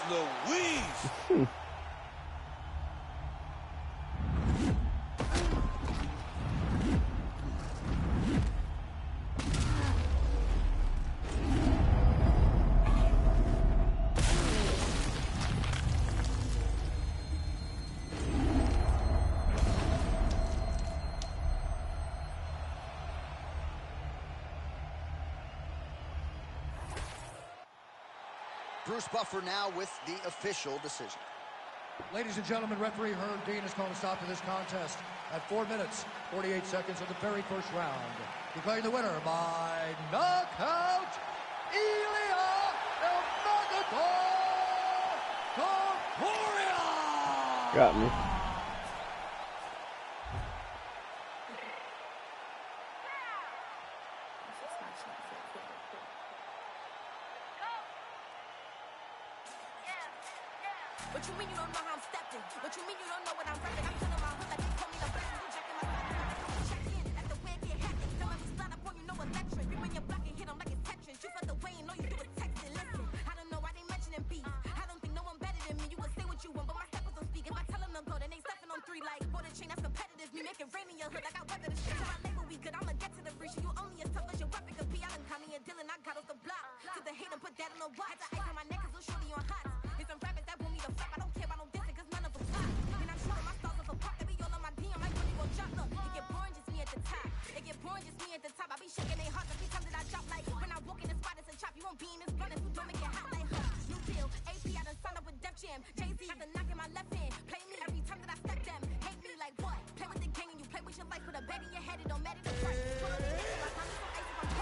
Bruce Buffer now with the official decision. Ladies and gentlemen, referee Herb Dean has called a stop to this contest at 4 minutes, 48 seconds of the very first round. Declaring the winner by knockout, Ilya Corporea! Got me. What you mean you don't know how I'm stepping? What you mean you don't know what I'm repping? I'm telling my hood like they call me the best. You jacking my side, I come to check in. Let the wig get hectic. Tell me to slide up on you, no electric. You bring your block and hit them like it's Tetris. You felt the way and all you do is text it. Listen, I don't know why they mentioning beef. I don't think no one better than me. You can say what you want, but my steppers don't speak. If I tell them to go, then they stepping on 3 like border chain. That's competitive. Me make it rain in your hood like I weather the shit. So my label we good. I'ma get to the breach. You only as tough as your weapon could be. I done Connie and Dylan. I got off the block. To the hate and put that on the watch. The ice on my neck is little shorty on hot. It's some rappers that want me to flap. I don't care about no dissing, cause none of them pop. And I'm shooting my stars off a pop. They be all on my DM like really gon' drop. Look, it get boring, just me at the top. It get boring, just me at the top. I be shaking they hearts every time that I drop. Like when I walk in the spot, it's a chop. You won't be in this blunt if you don't make it hot like huh. New deal, AP, I done signed up with Def Jam. Jay-Z got the knock in my left hand. Play me every time that I step them. Hate me like what? Play with the gang and you play with your life. Put a bag in your head, it don't matter the price. Follow the hits, my time is so icy,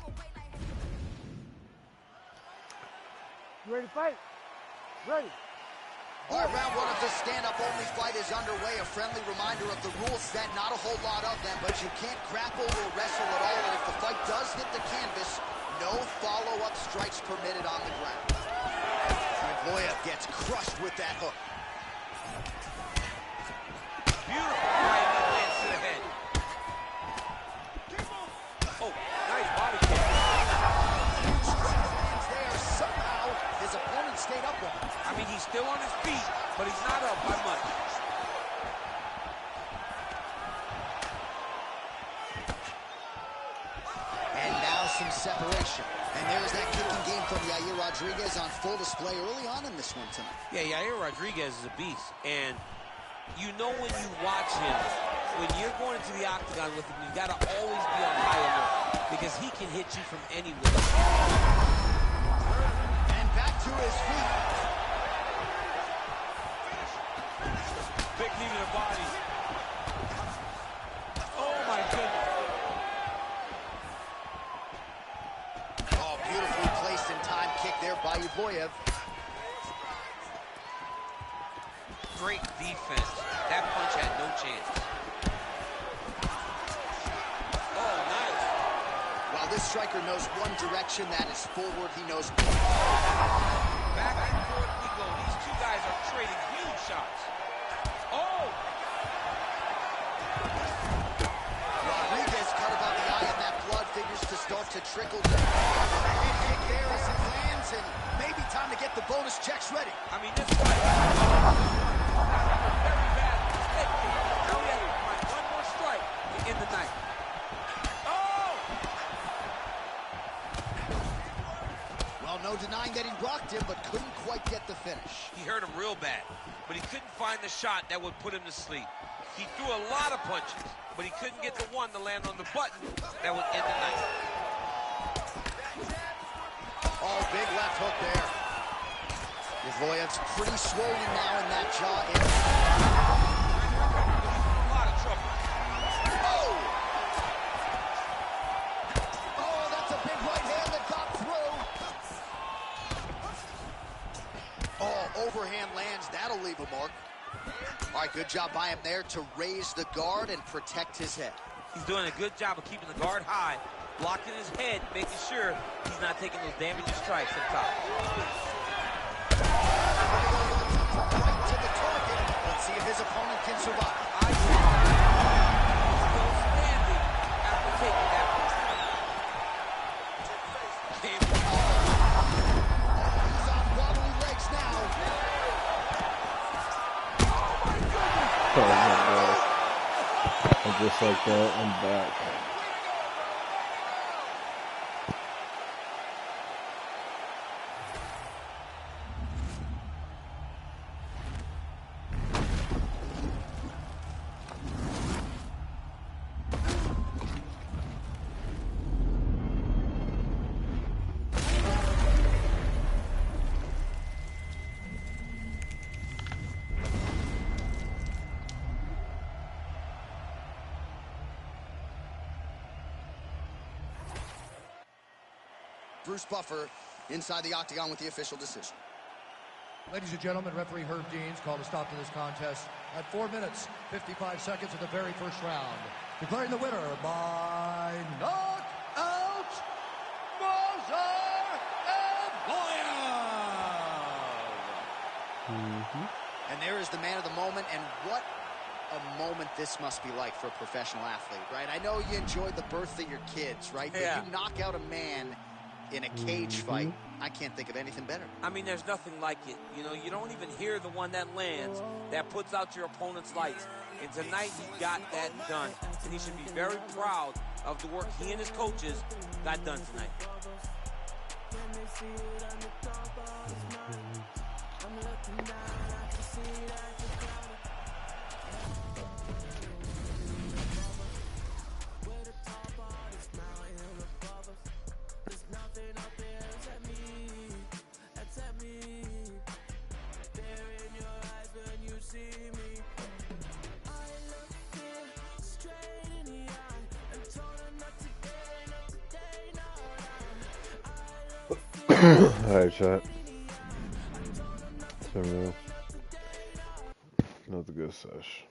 I'm paying. You ready to fight? Ready. All right, round one of the stand-up-only fight is underway. A friendly reminder of the rules set, not a whole lot of them, but you can't grapple or wrestle at all. And if the fight does hit the canvas, no follow-up strikes permitted on the ground. Moya gets crushed with that hook. Beautiful right that lands to the head. Oh, nice body kick. There somehow his opponent stayed up on him. I mean, he's still on his feet, but he's not up by much. And now some separation. And there's that kicking game from Yair Rodriguez on full display early on in this one tonight. Yeah, Yair Rodriguez is a beast. And you know when you watch him, when you're going into the octagon with him, you got to always be on high alert because he can hit you from anywhere. And back to his feet. Big knee to the body. Oh, my goodness. Oh, beautifully placed in time kick there by Uboyev. Great defense. That punch had no chance. Oh, nice. While this striker knows one direction, that is forward. He knows back and forth we go. These two guys are trading huge shots. Oh! Rodriguez cut about the eye, and that blood figures to start to trickle down. Big kick there as it lands, and maybe time to get the bonus checks ready. I mean, this fight very bad mistake. Now we have to find one more strike to end the night. Oh! Well, no denying that he rocked him, but couldn't quite get the finish. He hurt him real bad, but he couldn't find the shot that would put him to sleep. He threw a lot of punches, but he couldn't get the one to land on the button that would end the night. Oh, big left hook there. Uboyev's pretty swollen now in that jaw area. A lot of trouble. Oh! Oh, that's a big right hand that got through. Oh, overhand lands. That'll leave a mark. All right, good job by him there to raise the guard and protect his head. He's doing a good job of keeping the guard high, blocking his head, making sure he's not taking those damaging strikes up top. Right to the target. Let's see if his opponent can survive. I see he's still standing after taking that one. He's on wobbly legs now. Oh my God. And just like that, I'm back. Bruce Buffer inside the octagon with the official decision. Ladies and gentlemen, referee Herb Deans called a stop to this contest at 4 minutes, 55 seconds of the very first round. Declaring the winner by knockout, Mazar Evloev. And there is the man of the moment, and what a moment this must be like for a professional athlete, right? I know you enjoyed the birth of your kids, right? Yeah. But you knock out a man in a cage fight. I can't think of anything better. I mean, there's nothing like it. You know, you don't even hear the one that lands, that puts out your opponent's lights. And tonight, he got that done. And he should be very proud of the work he and his coaches got done tonight. Alright, chat. That was a good sesh.